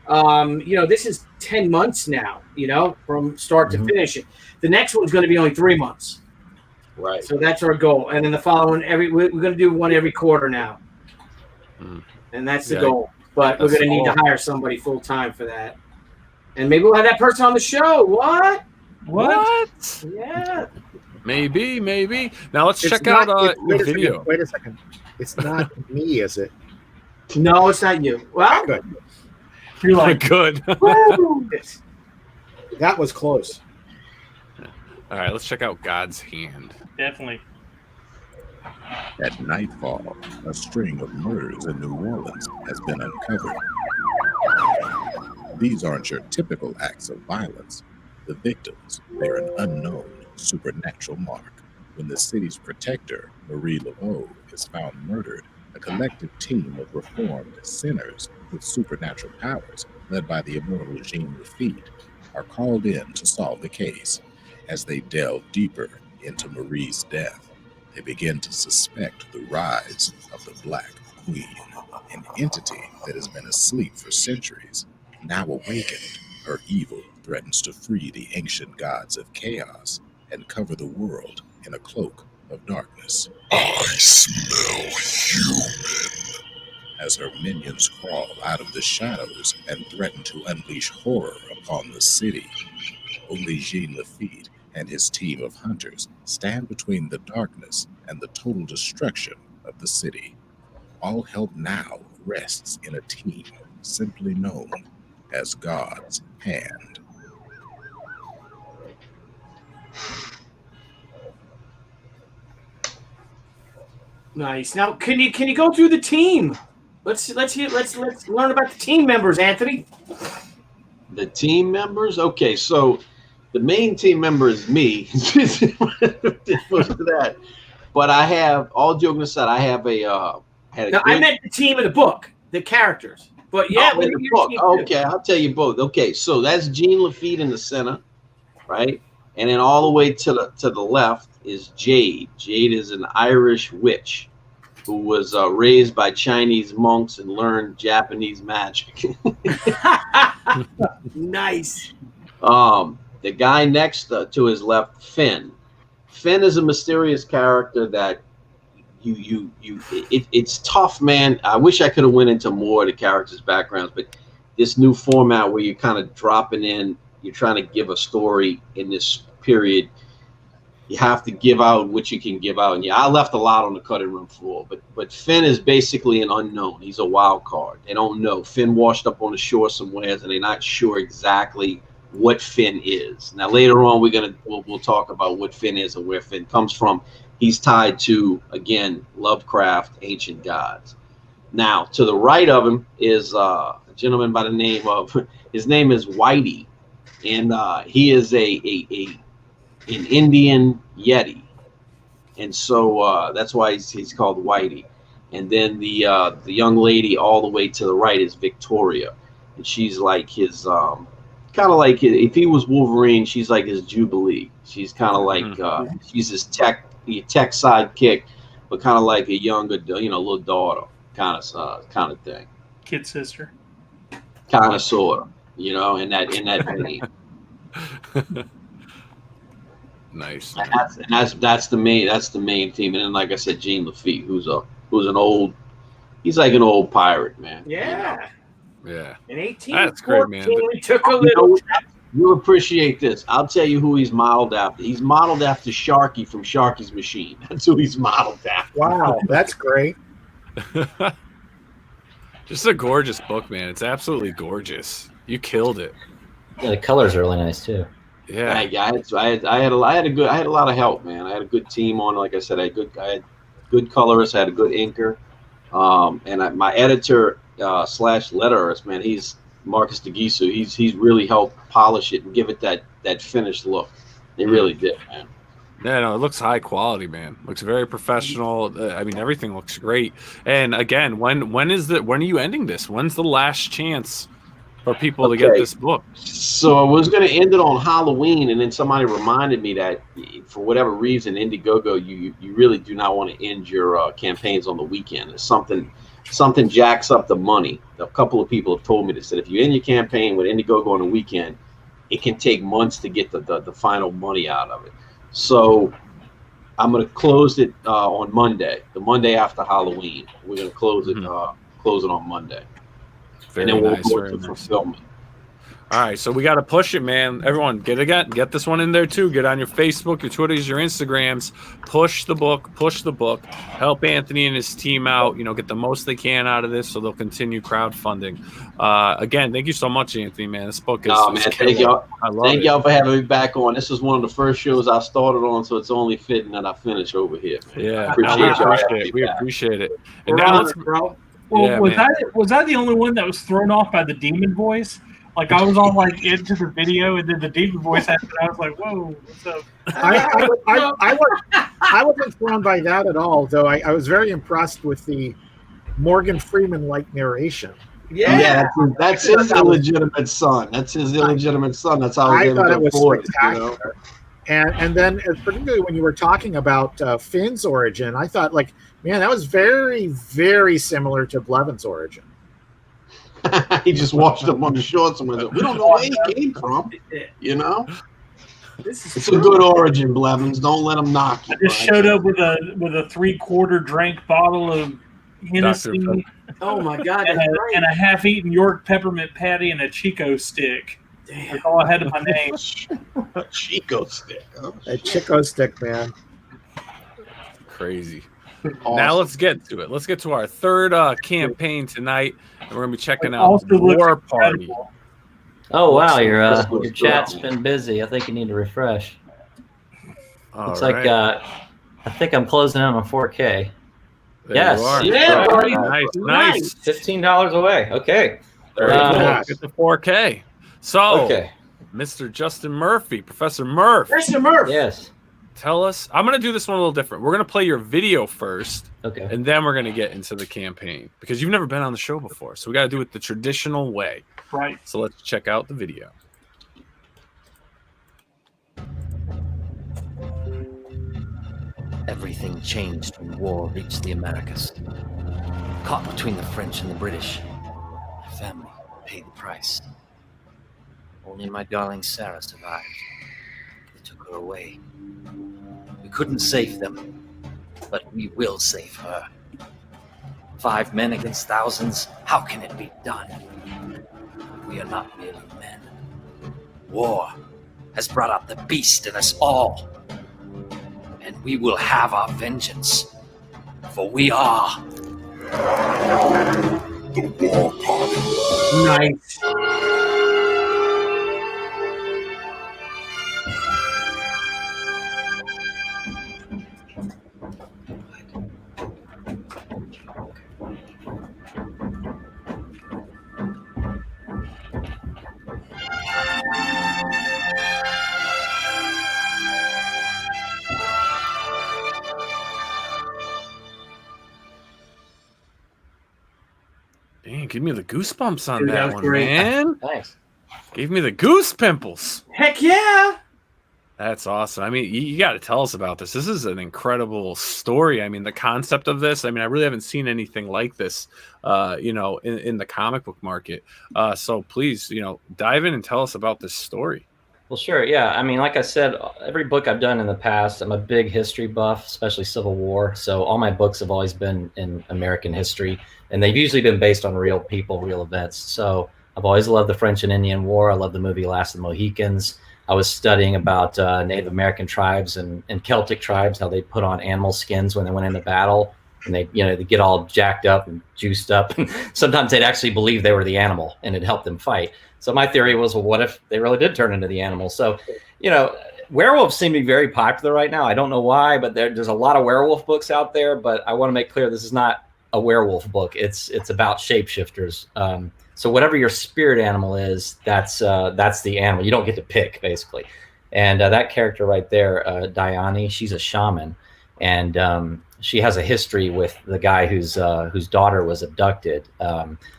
S2: You know, this is 10 months now. You know, from start to finish. The next one's going to be only 3 months.
S4: Right.
S2: So that's our goal, and then the following we're going to do one every quarter now. And that's the goal. But we're going to need to hire somebody full time for that. And maybe we'll have that person on the show. What? Yeah.
S1: Maybe. Now let's check out your video.
S5: Wait a second. It's not me, is it?
S2: No, it's not you. Well,
S5: good.
S1: You're like good.
S5: That was close.
S1: All right, let's check out God's Hand.
S3: Definitely.
S7: At nightfall, a string of murders in New Orleans has been uncovered. These aren't your typical acts of violence. The victims bear an unknown supernatural mark. When the city's protector, Marie Laveau, is found murdered, a collective team of reformed sinners with supernatural powers, led by the immortal Jean Lafitte, are called in to solve the case. As they delve deeper into Marie's death, they begin to suspect the rise of the Black Queen, an entity that has been asleep for centuries. Now awakened, her evil threatens to free the ancient gods of chaos and cover the world in a cloak of darkness. I smell human. As her minions crawl out of the shadows and threaten to unleash horror upon the city, only Jean Lafitte and his team of hunters stand between the darkness and the total destruction of the city. All help now rests in a team simply known as God's Hand.
S2: Nice. Now, can you go through the team? Let's learn about the team members, Anthony.
S4: The team members. Okay, so the main team member is me. That. But I have, all joking aside, I have a.
S2: I meant the team of the book, the characters. But yeah,
S4: in the book. Okay, I'll tell you both. Okay, so that's Jean Lafitte in the center, right? And then all the way to the left is Jade. Jade is an Irish witch who was raised by Chinese monks and learned Japanese magic.
S2: Nice.
S4: The guy next to his left, Finn. Finn is a mysterious character that it's tough, man. I wish I could have went into more of the characters' backgrounds, but this new format where you're kind of dropping in, you're trying to give a story in this period. You have to give out what you can give out. And yeah, I left a lot on the cutting room floor, but Finn is basically an unknown. He's a wild card. They don't know. Finn washed up on the shore somewhere, and they're not sure exactly what Finn is. Now later on, we'll talk about what Finn is and where Finn comes from. He's tied to, again, Lovecraft, ancient gods. Now to the right of him is a gentleman by the name of, his name is Whitey, and he is an Indian Yeti, and so that's why he's called Whitey. And then the young lady all the way to the right is Victoria, and she's like his kind of like, if he was Wolverine, she's like his Jubilee. She's kind of like she's his tech sidekick, but kind of like a younger, little daughter kind of thing.
S3: Kid sister.
S4: Kind of sort of, in that vein.
S1: Nice.
S4: And that's the main team. And then, like I said, Jean Lafitte, who's an old, he's like an old pirate, man.
S2: Yeah.
S1: Yeah.
S2: In 18,
S1: that's great, man.
S2: We took a little.
S4: You'll appreciate this. I'll tell you who he's modeled after. He's modeled after Sharky from Sharky's Machine. That's who he's modeled after.
S5: Wow, that's great.
S1: Just a gorgeous book, man. It's absolutely gorgeous. You killed it.
S6: Yeah, the colors are really nice too.
S1: Yeah.
S4: I had a lot of help, man. I had a good team on. Like I said, I had good colorists. I had a good inker, and my editor / letterist, man. He's Marcus DeGisu. He's really helped polish it and give it that finished look. They really did, man.
S1: Yeah, no, it looks high quality, man. Looks very professional. I mean, everything looks great. And again, when are you ending this? When's the last chance for people to get this book?
S4: So I was going to end it on Halloween, and then somebody reminded me that for whatever reason, Indiegogo, you really do not want to end your campaigns on the weekend. There's something jacks up the money. A couple of people have told me this, that if you end your campaign with Indiegogo on the weekend, it can take months to get the final money out of it. So I'm going to close it on Monday, the Monday after Halloween. We're going to close it on Monday.
S1: Very
S4: and then we'll
S1: nice,
S4: go
S1: very
S4: to
S1: nice.
S4: fulfillment.
S1: All right, so we got to push it, man. Everyone, get this one in there too. Get on your Facebook, your Twitters, your Instagrams. Push the book. Help Anthony and his team out. Get the most they can out of this, so they'll continue crowdfunding. Again, thank you so much, Anthony. Man, this book is.
S4: Man, thank y'all.
S1: Thank
S4: y'all for having me back on. This is one of the first shows I started on, so it's only fitting that I finish over here. Man.
S1: Yeah,
S4: We
S1: appreciate it. And
S2: We're
S1: now
S2: on
S1: let's.
S2: it, bro.
S3: Well,
S1: Yeah,
S3: was that the only one that was thrown off by the demon voice? Like I was all like into the video, and then the demon voice happened. I was like, "Whoa, what's up?"
S5: I wasn't thrown by that at all, though. I was very impressed with the Morgan Freeman-like narration.
S2: Yeah.
S4: That's his illegitimate son. That's his illegitimate son. That's how
S5: I
S4: he
S5: thought it was
S4: afford it,
S5: spectacular. And then, particularly when you were talking about Finn's origin, I thought, like, man, that was very, very similar to Blevins' origin.
S4: He just washed up on the shore somewhere. We don't know where he came from. It's a good origin, Blevins. Don't let him knock you.
S3: I just showed up with a 3/4 drank bottle of Hennessy.
S2: Oh my God!
S3: And a half-eaten York peppermint patty and a Chico stick.
S2: Damn.
S3: That's all I had to my name.
S4: Chico stick. Huh?
S5: A Chico stick, man.
S1: Crazy.
S4: Awesome.
S1: Now let's get to it. Let's get to our third campaign tonight, and we're gonna be checking out
S3: Also looks
S1: War Party.
S3: incredible.
S6: Oh wow, your
S4: looks
S6: chat's
S4: good.
S6: been busy. I think you need to refresh.
S1: All
S6: Looks
S1: right.
S6: like I think I'm closing out on 4K.
S1: There
S6: Yes.
S1: you are.
S2: Yeah, buddy.
S1: Nice,
S2: Nice.
S6: $15 away. Okay.
S1: Very
S6: Um,
S1: cool. Get the 4K. So,
S6: Okay.
S1: Mr. Justin Murphy, Professor Murph,
S2: Mr. Murph.
S6: Yes.
S1: tell us. I'm going to do this one a little different. We're going to play your video first,
S6: Okay.
S1: and then we're going to get into the campaign because you've never been on the show before. So we got to do it the traditional way.
S3: Right.
S1: So let's check out the video.
S8: Everything changed when war reached the Americas. Caught between the French and the British, my family paid the price. Only my darling Sarah survived. They took her away. We couldn't save them, but we will save her. 5 men against thousands, how can it be done? We are not merely men. War has brought out the beast in us all. And we will have our vengeance, for we are
S7: The War Party.
S2: Nice.
S1: Dang, give me the goosebumps on
S2: Dude, that
S1: that
S2: was
S1: one,
S2: great.
S1: man.
S6: Thanks.
S1: Gave me the goose pimples.
S2: Heck yeah.
S1: That's awesome. I mean, you got to tell us about this. This is an incredible story. I mean, the concept of this, I mean, I really haven't seen anything like this, in the comic book market. So please, dive in and tell us about this story.
S6: Well, sure. Yeah. I mean, like I said, every book I've done in the past, I'm a big history buff, especially Civil War. So all my books have always been in American history, and they've usually been based on real people, real events. So I've always loved the French and Indian War. I love the movie Last of the Mohicans. I was studying about Native American tribes and Celtic tribes, how they put on animal skins when they went into battle, and they get all jacked up and juiced up. And sometimes they'd actually believe they were the animal, and it helped them fight. So my theory was, well, what if they really did turn into the animal? So, werewolves seem to be very popular right now. I don't know why, but there's a lot of werewolf books out there. But I want to make clear this is not a werewolf book. It's about shapeshifters. So whatever your spirit animal is, that's the animal. You don't get to pick, basically. And that character right there, Diane, she's a shaman, and she has a history with the guy whose daughter was abducted.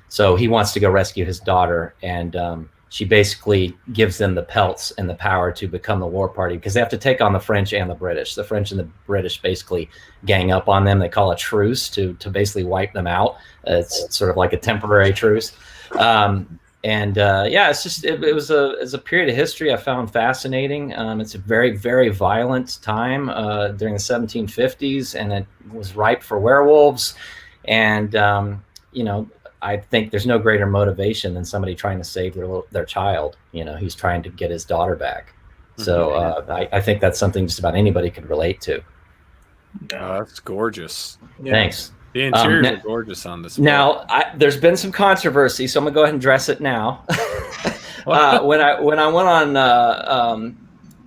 S6: So he wants to go rescue his daughter, and she basically gives them the pelts and the power to become the war party, because they have to take on the French and the British. The French and the British basically gang up on them. They call a truce to basically wipe them out. It's sort of like a temporary truce. It's just it was a period of history I found fascinating. It's a very, very violent time during the 1750s, and it was ripe for werewolves. And I think there's no greater motivation than somebody trying to save their child. He's trying to get his daughter back. So I think that's something just about anybody could relate to.
S1: That's gorgeous.
S2: Yeah.
S6: Thanks.
S1: The interiors are gorgeous on this book.
S6: Now, there's been some controversy, so I'm gonna go ahead and address it now. When I went on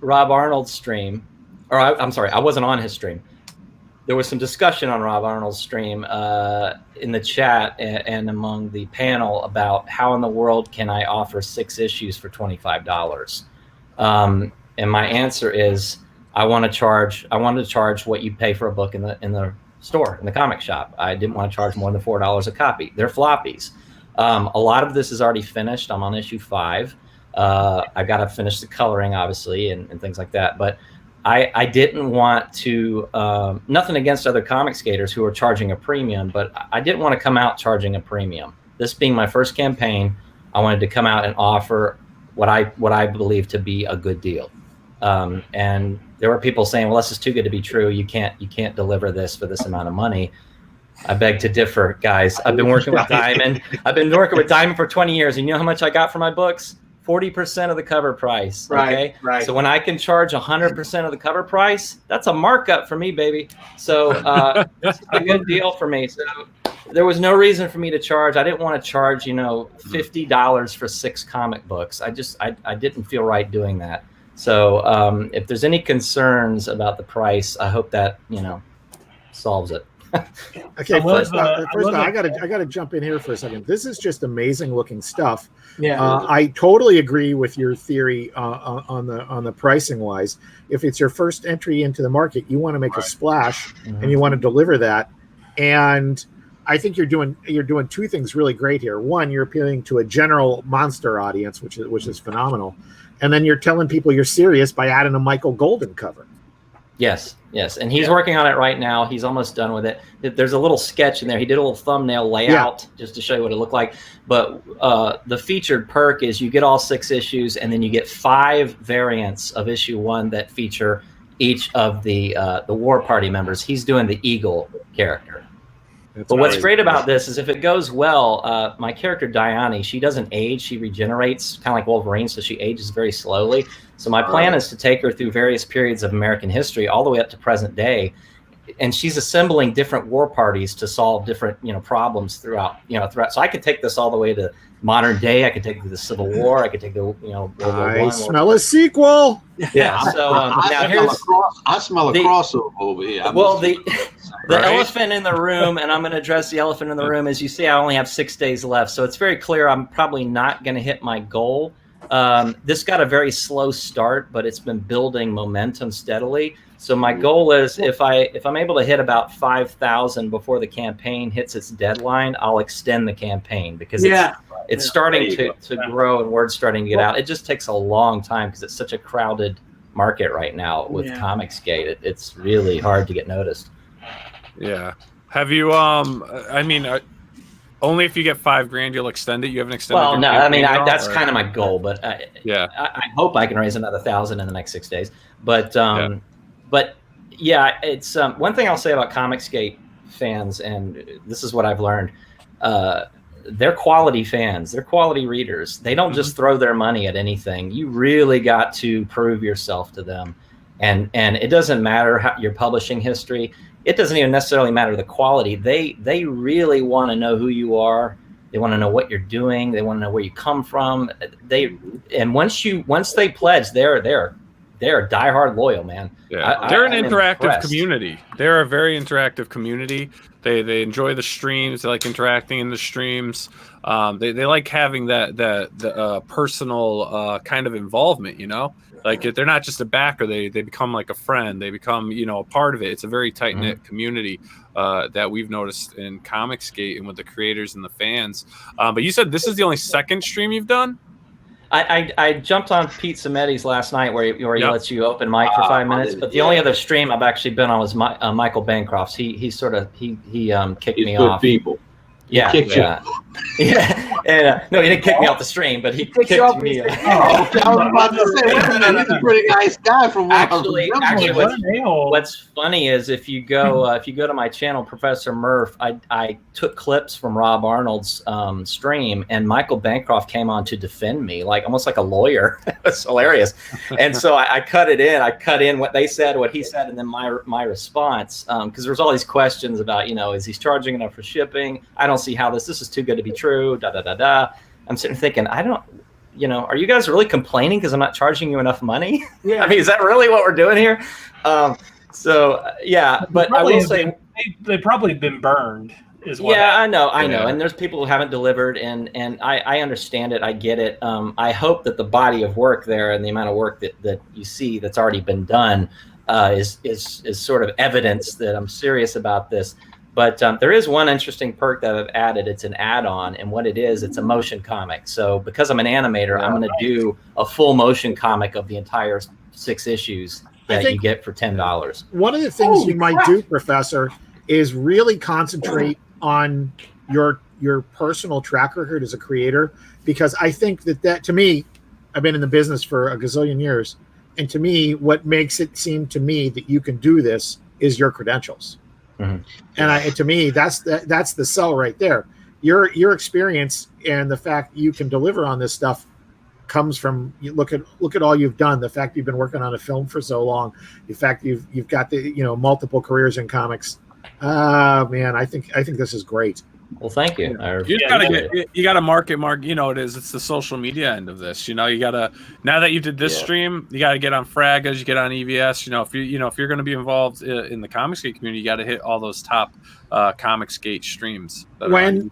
S6: Rob Arnold's stream, I'm sorry, I wasn't on his stream. There was some discussion on Rob Arnold's stream in the chat and among the panel about how in the world can I offer 6 issues for $25. And my answer is I wanted to charge what you pay for a book in the store, in the comic shop. I didn't want to charge more than $4 a copy. They're floppies. A lot of this is already finished. I'm on issue 5. I've got to finish the coloring, obviously, and things like that. But I didn't want to, nothing against other comic skaters who are charging a premium, but I didn't want to come out charging a premium. This being my first campaign, I wanted to come out and offer what I believe to be a good deal. And there were people saying, well, this is too good to be true. You can't deliver this for this amount of money. I beg to differ, guys. I've been working with Diamond. I've been working with Diamond for 20 years. And you know how much I got for my books? 40% of the cover price. Okay.
S2: Right.
S6: So when I can charge 100% of the cover price, that's a markup for me, baby. So it's a good deal for me. So there was no reason for me to charge. I didn't want to charge, $50 for 6 comic books. I didn't feel right doing that. So if there's any concerns about the price, I hope that, solves it.
S5: Okay,
S3: I love
S5: first off, I
S3: that.
S5: gotta jump in here for a second. This is just amazing looking stuff.
S2: Yeah.
S5: I totally agree with your theory on the pricing wise. If it's your first entry into the market, you want to make a splash and you want to deliver that. And I think you're doing two things really great here. One, you're appealing to a general monster audience, which is phenomenal, and then you're telling people you're serious by adding a Michael Golden cover.
S6: Yes, and he's working on it right now. He's almost done with it. There's a little sketch in there. He did a little thumbnail layout just to show you what it looked like. But the featured perk is you get all 6 issues, and then you get 5 variants of issue 1 that feature each of the War Party members. He's doing the Eagle character. But what's great about this is if it goes well, my character Diane, she doesn't age, she regenerates, kind of like Wolverine, so she ages very slowly. So my plan is to take her through various periods of American history all the way up to present day. And she's assembling different war parties to solve different, problems throughout. So I could take this all the way to modern day. I could take it to the Civil War. I could take the, World War I.
S5: I smell a sequel.
S6: Yeah. So
S4: I smell a crossover over here.
S6: The elephant in the room, and I'm going to address the elephant in the room. As you see, I only have 6 days left, so it's very clear I'm probably not going to hit my goal. This got a very slow start, but it's been building momentum steadily. So my goal is if I'm able to hit about 5,000 before the campaign hits its deadline, I'll extend the campaign because it's starting to grow and word's starting to get out. It just takes a long time because it's such a crowded market right now with Comicsgate. It's really hard to get noticed.
S1: Yeah. Have you? Only if you get $5,000 you'll extend it. You haven't extended.
S6: Well, no. I mean, that's kind of my goal, but I hope I can raise another 1,000 in the next 6 days. But it's one thing I'll say about Comicsgate fans, and this is what I've learned. They're quality fans. They're quality readers. They don't just throw their money at anything. You really got to prove yourself to them, and it doesn't matter your publishing history. It doesn't even necessarily matter the quality. They really want to know who you are. They want to know what you're doing. They want to know where you come from. Once they pledge, they're diehard loyal, man.
S1: Yeah, they're an interactive community. They're a very interactive community. They enjoy the streams. They like interacting in the streams. They like having that personal kind of involvement. Like they're not just a backer, they become like a friend. They become, a part of it. It's a very tight-knit community that we've noticed in Comicsgate and with the creators and the fans. But you said this is the only second stream you've done?
S6: I jumped on Pete Samedi's last night where he lets you open mic for 5 minutes. But the only other stream I've actually been on was Michael Bancroft's. He kicked me off.
S4: Good people.
S6: Yeah. And no, he didn't kick me off the stream, but he kicked me off.
S4: I was about to say, he's a pretty nice guy from
S6: actually what's funny is if you go to my channel, Professor Murph, I took clips from Rob Arnold's stream, and Michael Bancroft came on to defend me, almost like a lawyer. It's hilarious. And so I cut it in. I cut in what they said, what he said, and then my response, because there's all these questions about, is he charging enough for shipping? I don't see how this is too good to be true. I'm sitting thinking, are you guys really complaining because I'm not charging you enough money? Yeah. I mean, is that really what we're doing here? But I will say
S3: they've probably been burned.
S6: I know. And there's people who haven't delivered, and I understand it. I get it. I hope that the body of work there and the amount of work that you see that's already been done is sort of evidence that I'm serious about this. But there is one interesting perk that I've added. It's an add-on, and what it is, it's a motion comic. So because I'm an animator, I'm going to do a full motion comic of the entire 6 issues that you get for $10.
S5: One of the things you might do, Professor, is really concentrate on your personal track record as a creator, because I think that to me, I've been in the business for a gazillion years, and to me, what makes it seem to me that you can do this is your credentials. Mm-hmm. And to me, that's the sell right there. Your experience and the fact you can deliver on this stuff comes from look at all you've done. The fact you've been working on a film for so long, the fact you've got the multiple careers in comics. Man, I think this is great.
S6: Well, thank you.
S1: You just gotta market. You know, it's the social media end of this. You know, you gotta, now that you did this stream, you gotta get on Fragas, you get on EVS. You know, if you're going to be involved in the Comicsgate community, you got to hit all those top Comicsgate streams.
S5: When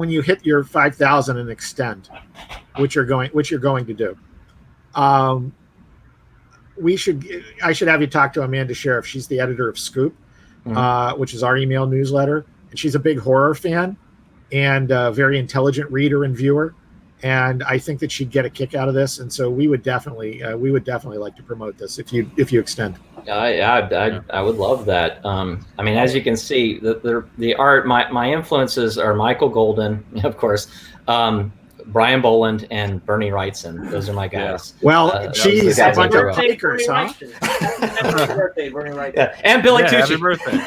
S5: you hit your 5,000 and extend, which you're going to do, I should have you talk to Amanda Sheriff. She's the editor of Scoop, which is our email newsletter. And she's a big horror fan and a very intelligent reader and viewer. And I think that she'd get a kick out of this. And so we would definitely like to promote this if you extend.
S6: I would love that. I mean, as you can see, the art, my influences are Michael Golden, of course, Brian Boland, and Bernie Wrightson. Those are my guys.
S5: Well, geez, a bunch of takers, huh?
S2: Happy birthday, Bernie Wrightson.
S6: Yeah, and Billy Tucci.
S1: Happy birthday.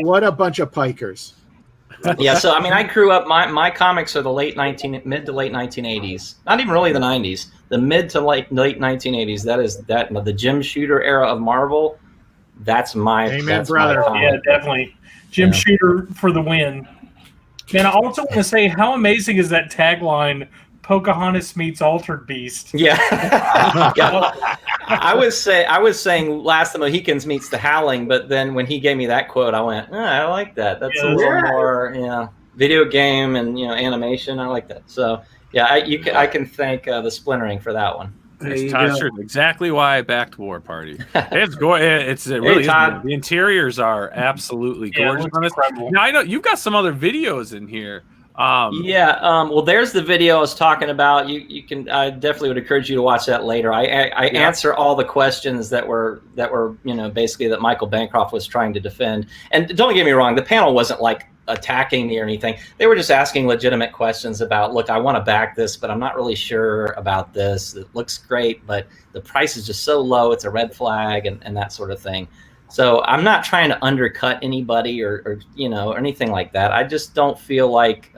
S5: What a bunch of pikers.
S6: Yeah, so I mean, I grew up. My comics are the mid to late 1980s. Not even really the 90s. The mid to late 1980s. That the Jim Shooter era of Marvel. That's my
S5: brother.
S3: Yeah, definitely. Jim Shooter for the win. And I also want to say, how amazing is that tagline? Pocahontas meets Altered Beast.
S6: Yeah. I was saying Last of the Mohicans meets The Howling, but then when he gave me that quote, I went, I like that. That's a little more, video game and animation. I like that. So I can thank the Splintering for that one.
S1: It's exactly why I backed War Party. It's gorgeous. It really is. The interiors are absolutely gorgeous. Now I know you've got some other videos in here.
S6: Well, there's the video I was talking about. You can. I definitely would encourage you to watch that later. I answer all the questions that were basically that Michael Bancroft was trying to defend. And don't get me wrong, the panel wasn't like attacking me or anything. They were just asking legitimate questions about, look, I want to back this, but I'm not really sure about this. It looks great, but the price is just so low. It's a red flag and that sort of thing. So I'm not trying to undercut anybody or anything like that. I just don't feel like,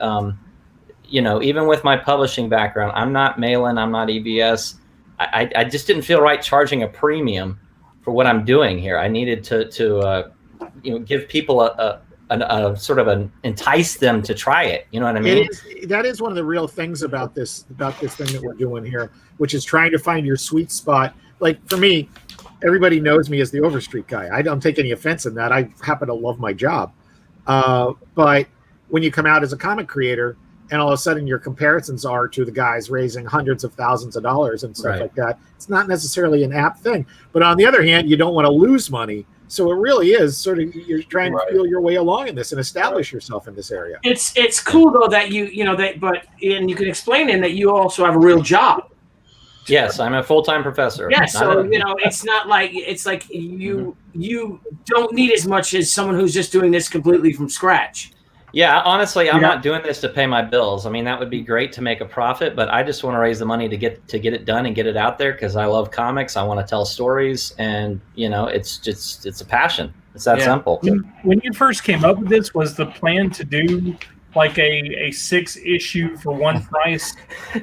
S6: even with my publishing background, I'm not Malin, I'm not EBS. I just didn't feel right charging a premium for what I'm doing here. I needed to give people a sort of an entice them to try it. You know what I mean?
S5: That is one of the real things about this thing that we're doing here, which is trying to find your sweet spot. Like for me, everybody knows me as the Overstreet guy. I don't take any offense in that. I happen to love my job. But when you come out as a comic creator and all of a sudden your comparisons are to the guys raising hundreds of thousands of dollars and stuff like that, it's not necessarily an apt thing. But on the other hand, you don't want to lose money. So it really is sort of, you're trying to feel your way along in this and establish yourself in this area.
S2: It's cool though that you you can explain in that you also have a real job.
S6: Yes, I'm a full-time professor.
S2: Yeah, so it's not like you don't need as much as someone who's just doing this completely from scratch.
S6: Yeah, honestly, I'm not doing this to pay my bills. I mean, that would be great to make a profit, but I just want to raise the money to get it done and get it out there because I love comics. I want to tell stories, and it's a passion. It's that simple.
S3: When you first came up with this, was the plan to do like a 6-issue for one price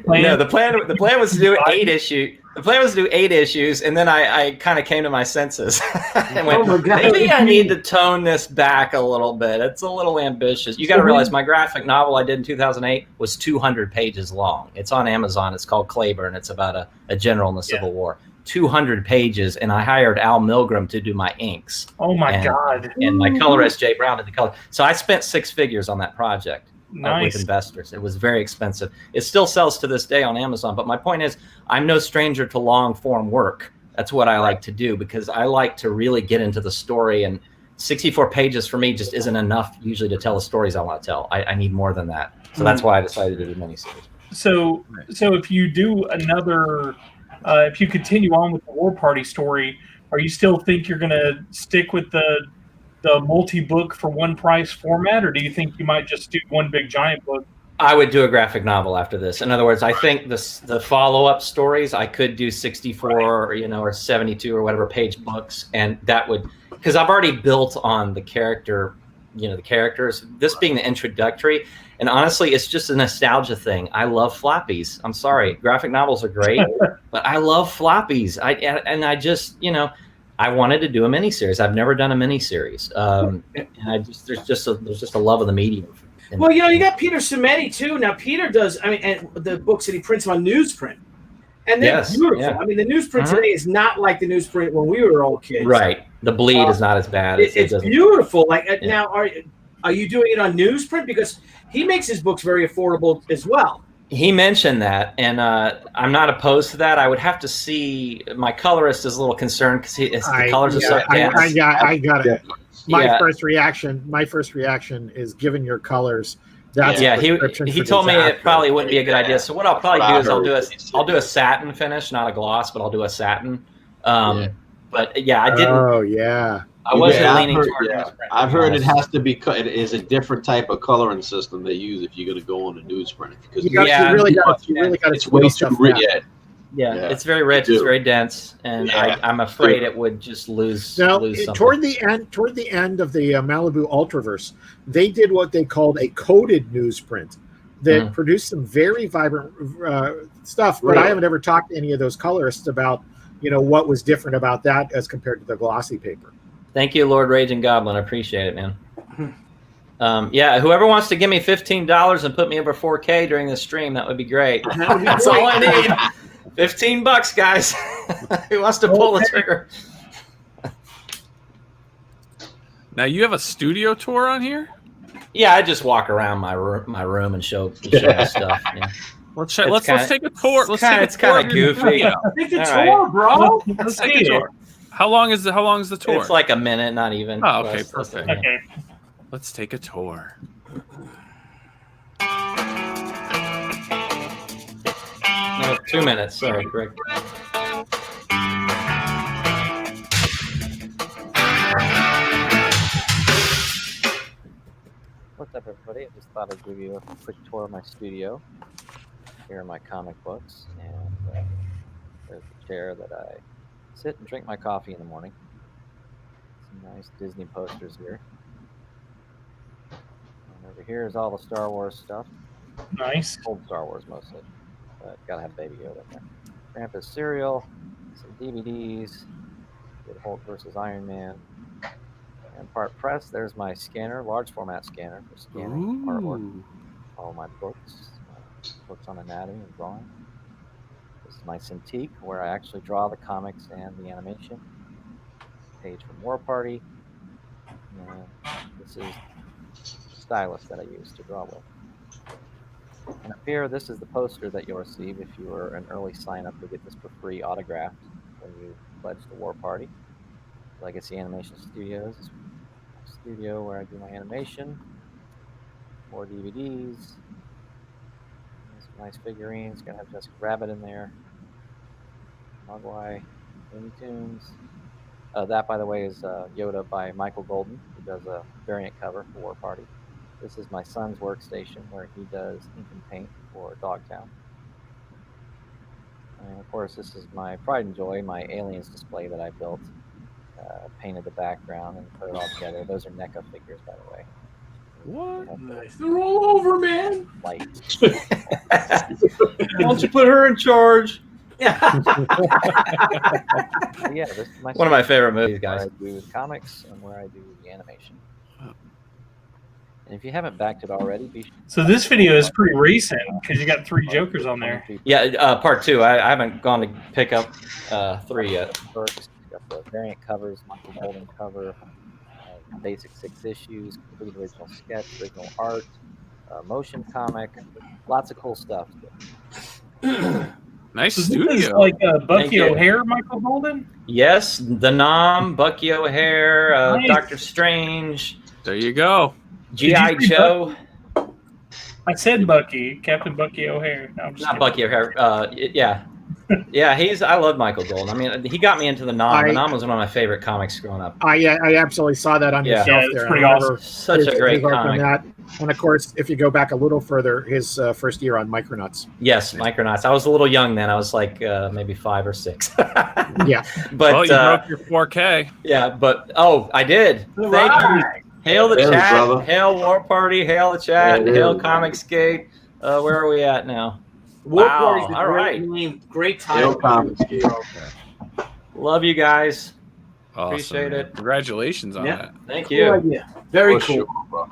S3: plan?
S6: No, the plan was to do 8 issue. The plan was to do 8 issues, and then I kind of came to my senses and went, maybe I need to tone this back a little bit. It's a little ambitious. You got to realize my graphic novel I did in 2008 was 200 pages long. It's on Amazon. It's called Claiborne. It's about a general in the Civil War. 200 pages, and I hired Al Milgram to do my inks.
S3: Oh my God.
S6: And my colorist Jay Brown did the color. So I spent 6 figures on that project. With investors. It was very expensive. It still sells to this day on Amazon. But my point is, I'm no stranger to long form work. That's what I like to do because I like to really get into the story. And 64 pages for me just isn't enough usually to tell the stories I want to tell. I need more than that. So that's why I decided to do miniseries.
S3: So if you do another, if you continue on with the War Party story, are you still think you're going to stick with the multi-book for one price format, or do you think you might just do one big giant book?
S6: I would do a graphic novel after this. In other words, I think the follow-up stories I could do 64 or 72 or whatever page books, and that would, because I've already built on the characters. This being the introductory, and honestly, it's just a nostalgia thing. I love floppies. I'm sorry, graphic novels are great, but I love floppies. I just I wanted to do a miniseries. I've never done a miniseries, and there's just a love of the medium.
S2: Well, you got Peter Cimenti too. Now Peter does, and the books that he prints on newsprint, and they're beautiful.
S6: Yeah.
S2: I mean, the newsprint today is not like the newsprint when we were all kids.
S6: Right. The bleed is not as bad.
S2: It's beautiful. Now, are you doing it on newsprint? Because he makes his books very affordable as well.
S6: He mentioned that, and I'm not opposed to that. I would have to see. My colorist is a little concerned because the colors are so dense.
S5: I got it. My first reaction is, given your colors. That's
S6: he told me it probably wouldn't be a good idea. So what I'll probably do is I'll do a satin finish, not a gloss, but I'll do a satin. But yeah, I didn't.
S5: Oh yeah.
S6: I wasn't leaning toward newsprint.
S4: I've heard it has to be cut. It is a different type of coloring system they use if you're going to go on a newsprint. Because
S5: you really got to.
S4: It's way too rich.
S6: Yeah, it's very rich. It's very dense, and I'm afraid it would just lose.
S5: Now,
S6: lose
S5: toward the end of the Malibu Ultraverse, they did what they called a coated newsprint that produced some very vibrant stuff. But I haven't ever talked to any of those colorists about what was different about that as compared to the glossy paper.
S6: Thank you, Lord Raging Goblin. I appreciate it, man. Whoever wants to give me $15 and put me over 4K during the stream, that would be great. That's all I need. $15, guys. Who wants to pull the trigger?
S1: Now you have a studio tour on here?
S6: Yeah, I just walk around my room and show stuff. Yeah.
S1: Let's take a tour.
S6: It's kind of goofy.
S2: Take the tour, bro.
S1: Let's take a tour. How long is the tour?
S6: It's like a minute, not even.
S1: Oh, okay, perfect.
S3: Okay.
S1: Let's take a tour.
S6: No, 2 minutes. Sorry, Greg. What's up, everybody? I just thought I'd give you a quick tour of my studio. Here are my comic books, and there's the chair that I sit and drink my coffee in the morning. Some nice Disney posters here. And over here is all the Star Wars stuff.
S3: Nice.
S6: Old Star Wars mostly. But gotta have Baby Yoda in there. Grandpa's cereal, some DVDs, Good Hulk versus Iron Man. And part press, there's my scanner, large format scanner for scanning artwork. All my books on anatomy and drawing. This is my Cintiq, where I actually draw the comics and the animation. Page from War Party. And this is the stylus that I use to draw with. And up here, this is the poster that you'll receive if you were an early sign-up to get this for free autographed when you pledge the War Party. Legacy Animation Studios, studio where I do my animation. More DVDs. Some nice figurines. Gonna have Jessica Rabbit in there. Mogwai, Looney Tunes. That, by the way, is Yoda by Michael Golden, who does a variant cover for War Party. This is my son's workstation where he does ink and paint for Dogtown. And of course, this is my pride and joy, my Aliens display that I built. Painted the background and put it all together. Those are NECA figures, by the way.
S2: What? Nice. They're all over, man.
S6: Light. Why don't you put her in charge? Yeah. Yeah, this is one of my favorite movies, guys. Where I do the comics and where I do the animation. And if you haven't backed it already, be sure.
S3: So this video is pretty recent because you got 3 Jokers on there.
S6: Yeah, part 2. I haven't gone to pick up 3 yet. First, got the variant covers, Michael Golden cover, basic 6 issues, complete original sketch, original art, motion comic, lots of cool stuff.
S1: Nice
S3: so
S1: studio.
S3: This is like Bucky O'Hare, Michael Golden?
S6: Yes, the Nom, Bucky O'Hare,
S3: Nice.
S6: Doctor Strange.
S1: There you go.
S6: G.I. Joe.
S3: I said Bucky, Captain Bucky O'Hare. No, I'm just
S6: Not
S3: kidding.
S6: Bucky O'Hare. Yeah. Yeah, I love Michael Golden. I mean, he got me into the Nom. The Nom was one of my favorite comics growing up.
S5: I absolutely saw that on your shelf
S3: it's
S5: there.
S3: pretty
S5: I remember
S6: Such a great
S5: his work on
S6: comic.
S5: that. And of course, if you go back a little further, his first year on Micronauts.
S6: Yes, Micronauts. I was a little young then. I was like maybe 5 or 6.
S5: Yeah.
S6: But
S1: well, you broke your 4K.
S6: Yeah, but I did. Thank you. Hail the chat.
S4: Brother.
S6: Hail War Party. Hail the chat. Hail Comicsgate. Where are we at now?
S2: War
S6: Wow,
S2: Party's a
S6: all
S2: great
S6: right.
S2: name, great
S4: Hail
S2: title.
S4: Comicsgate.
S6: Love you guys.
S1: Awesome,
S6: Appreciate
S1: man.
S6: it.
S1: Congratulations on
S2: Yeah.
S1: that.
S6: Thank
S2: Cool
S6: you.
S2: idea. Very
S4: For
S2: cool.
S4: sure, bro.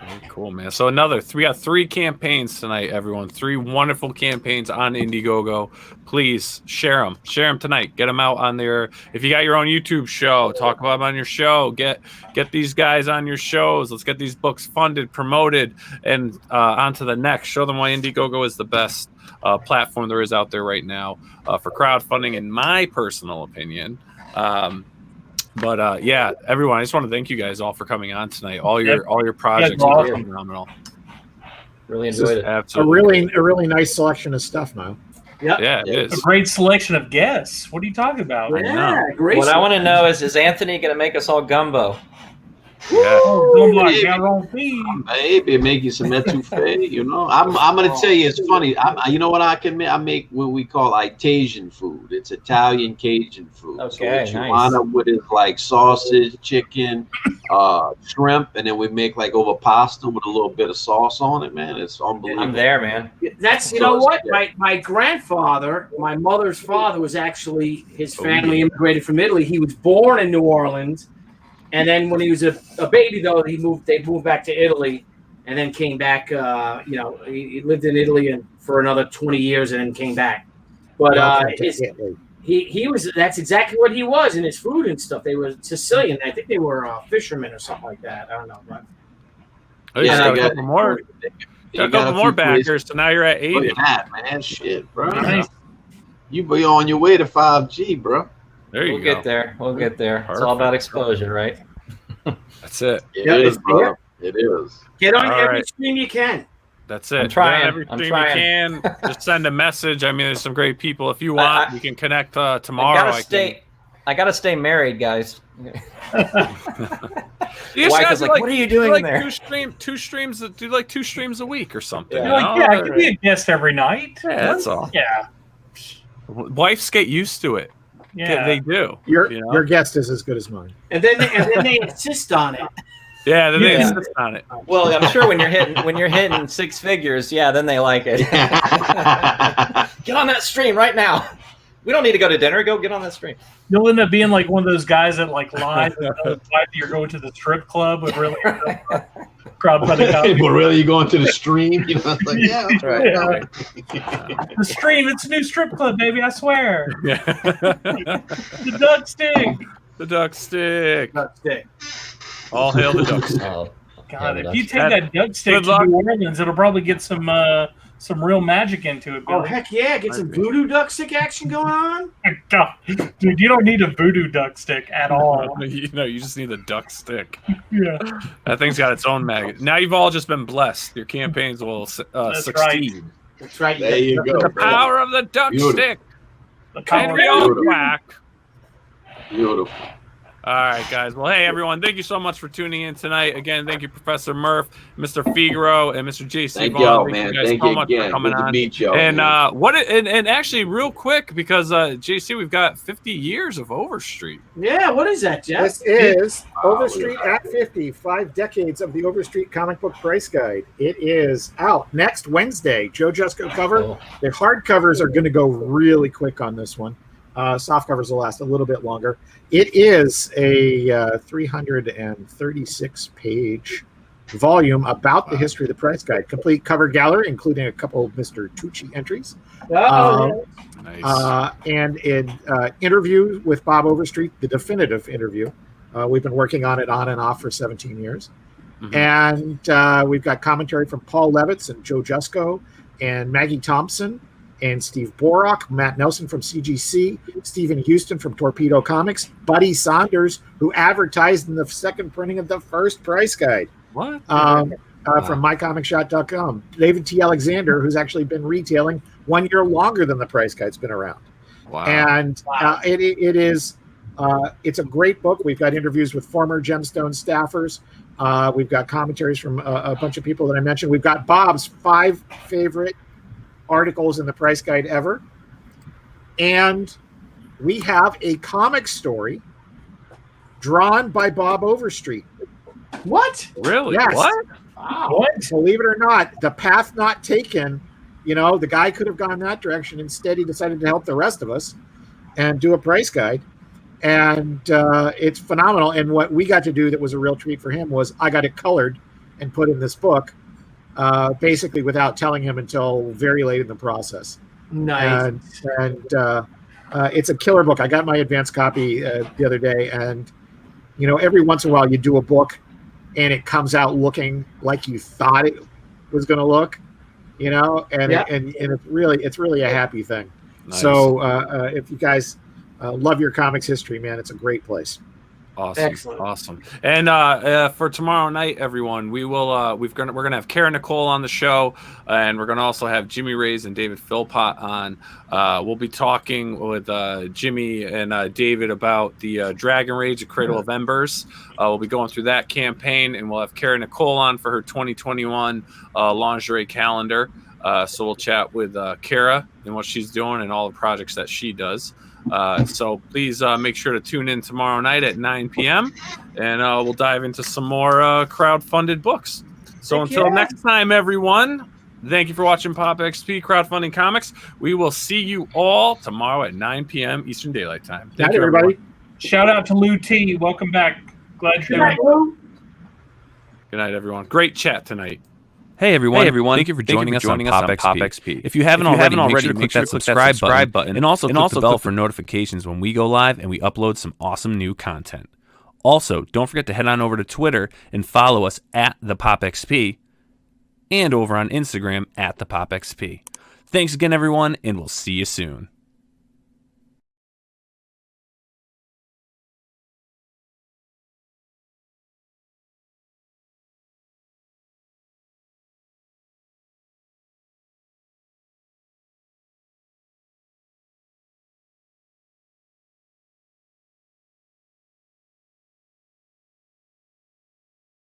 S1: Very cool, man. So we got 3 campaigns tonight, everyone. 3 wonderful campaigns on Indiegogo. Please share them tonight. Get them out on there. If you got your own YouTube show, talk about them on your show. Get these guys on your shows. Let's get these books funded, promoted, and on to the next. Show them why Indiegogo is the best platform there is out there right now for crowdfunding, in my personal opinion. But yeah, everyone, I just want to thank you guys all for coming on tonight. All your projects are
S3: awesome.
S1: phenomenal.
S6: Really enjoyed it.
S1: Absolutely.
S5: A really nice selection of stuff, Mo.
S2: Yep.
S1: Yeah, it
S3: A
S1: is.
S3: great selection of guests. What are you talking about?
S2: Yeah, great.
S6: What I want to know is Anthony going to make us all gumbo?
S1: Yeah.
S3: Oh, don't block
S4: Maybe.
S3: guarantee.
S4: Maybe make you some etouffee, you know. I'm gonna tell you, it's funny. You know what I can make? I make what we call Italian food. It's Italian Cajun food. So
S6: Okay,
S4: what you
S6: nice.
S4: wind up with is like sausage, chicken, shrimp, and then we make like over pasta with a little bit of sauce on it. Man, it's unbelievable.
S6: I'm there, man.
S2: That's, you know what? My grandfather, my mother's father, was actually, his family immigrated from Italy. He was born in New Orleans, and then when he was a baby, though, they moved back to Italy, and then came back. He lived in Italy for another 20 years, and then came back. But he was. That's exactly what he was in his food and stuff. They were Sicilian. I think they were fishermen or something like that. I don't know, but.
S1: Oh, you got a
S4: got-
S1: couple more.
S4: You
S1: Got a couple
S4: few
S1: more
S4: places-
S1: backers, so now you're at 80.
S4: Look at that, man. Shit, bro.
S3: Nice.
S4: You be on your way to 5G, bro.
S1: There you
S6: We'll
S1: go.
S6: get there. We'll get there. It's all about exposure, right?
S1: That's it.
S4: It
S2: Yeah,
S4: is,
S2: it's
S4: bro.
S2: there.
S4: It is.
S2: Get on
S1: All
S2: every
S1: right.
S2: stream you can.
S1: That's it.
S6: I'm trying.
S1: Get on every
S6: I'm
S1: stream
S6: trying.
S1: you can. Just send a message. I mean, there's some great people. If you want, we can connect tomorrow.
S6: I gotta stay married, guys.
S1: You
S6: Wife
S1: guys
S6: is
S1: do
S6: like, "What are you doing
S1: like
S6: there?"
S1: two streams. Do like 2 streams a week or something.
S6: Yeah.
S3: You're like, yeah, I could be a guest every night.
S1: Yeah, that's all.
S3: Yeah.
S1: Wives get used to it.
S3: Yeah.
S1: They do.
S5: Your
S1: you know?
S5: your guest is as good as mine.
S2: And then they insist on it.
S1: Yeah, then they
S3: Yeah.
S1: insist on it.
S6: Well, I'm sure when you're hitting 6 figures, yeah, then they like it. Get on that stream right now. We don't need to go to dinner. Go get on that stream.
S3: You'll end up being like one of those guys that like lies and knows why you're going to the strip club with really crowdfunding.
S4: But really, you going to the stream? You know, it's like, yeah, that's right.
S3: Yeah. The stream, it's a new strip club, baby, I swear.
S1: Yeah.
S3: The duck stick.
S1: The duck stick.
S2: Duck stick.
S1: All hail the duck stick.
S6: Oh,
S3: God,
S6: yeah,
S3: if you take that duck stick
S1: Good
S3: to
S1: luck.
S3: New Orleans, it'll probably get some real magic into it.
S2: Oh,
S3: Billy.
S2: heck yeah. Get some voodoo duck stick action going on.
S3: God. Dude, you don't need a voodoo duck stick at all.
S1: You just need a duck stick.
S3: Yeah.
S1: That thing's got its own magnet. Now you've all just been blessed. Your campaigns will
S3: That's
S1: succeed.
S2: That's right.
S4: There you go.
S1: The
S4: bro.
S1: power of the duck
S4: Beautiful.
S1: stick.
S3: The
S1: Can
S3: power
S1: we
S3: of-
S1: all
S4: Beautiful.
S1: quack?
S4: Beautiful.
S1: All right, guys. Well, hey, everyone. Thank you so much for tuning in tonight. Again, thank you, Professor Murph, Mr. Figaro, and Mr. JC
S4: Thank
S1: Vaughn.
S4: y'all,
S1: Thank
S4: man.
S1: you guys
S4: Thank
S1: so
S4: you
S1: much
S4: again.
S1: for coming
S4: Good to
S1: on.
S4: meet y'all.
S1: And
S4: man.
S1: and actually, real quick, because JC, we've got 50 years of Overstreet.
S2: Yeah, what is that, Jeff?
S5: This is
S4: Wow,
S5: Overstreet at 50, 5 decades of the Overstreet comic book price guide. It is out next Wednesday. Joe Jusko cover.
S6: cool.
S5: The hardcovers are going to go really quick on this one. Soft covers will last a little bit longer. It is a 336-page volume about the history of the price guide. Complete cover gallery, including a couple of Mr. Tucci entries.
S1: Nice.
S5: And an interview with Bob Overstreet, the definitive interview. We've been working on it on and off for 17 years.
S1: Mhm.
S5: And we've got commentary from Paul Levitz and Joe Jusko and Maggie Thompson and Steve Borak, Matt Nelson from CGC, Stephen Houston from Torpedo Comics, Buddy Saunders, who advertised in the second printing of the first price guide.
S1: What?
S5: From mycomicshot.com. David T. Alexander, who's actually been retailing 1 year longer than the price guide's been around.
S1: Wow.
S5: And it is it's a great book. We've got interviews with former Gemstone staffers. We've got commentaries from a bunch of people that I mentioned. We've got Bob's 5 favorite articles in the price guide ever. And we have a comic story drawn by Bob Overstreet.
S2: What?
S1: Really?
S5: Yes.
S1: What?
S2: Wow.
S3: What?
S5: Believe it or not, the path not taken, the guy could have gone that direction. Instead, he decided to help the rest of us and do a price guide. and it's phenomenal. And what we got to do that was a real treat for him was I got it colored and put in this book, basically without telling him until very late in the process.
S2: Nice.
S5: And it's a killer book. I got my advanced copy the other day, and every once in a while you do a book and it comes out looking like you thought it was going to look, and it's really a happy thing.
S1: Nice.
S5: So if you guys love your comics history, man, it's a great place.
S1: Awesome.
S2: Excellent.
S1: Awesome. And for tomorrow night, everyone, we're gonna have Kara Nicole on the show, and we're gonna also have Jimmy Reyes and David Philpott on. We'll be talking with Jimmy and David about the Dragon Rage, the Cradle of Embers. We'll be going through that campaign, and we'll have Kara Nicole on for her 2021 lingerie calendar. So we'll chat with Kara and what she's doing and all the projects that she does. So please make sure to tune in tomorrow night at 9 p.m. and we'll dive into some more crowdfunded books. So until next time, everyone, thank you for watching PopXP Crowdfunding Comics. We will see you all tomorrow at 9 p.m. Eastern Daylight Time. Thank you,
S5: everybody.
S1: everyone.
S3: Shout out to Lou T. Welcome back. Glad you're here.
S1: Good night, everyone. Great chat tonight.
S9: Hey everyone! Thank you for joining us on PopXP. If you haven't already, make sure to click that subscribe button, and also click the bell for notifications when we go live and we upload some awesome new content. Also, don't forget to head on over to Twitter and follow us at the PopXP, and over on Instagram at the PopXP. Thanks again, everyone, and we'll see you soon.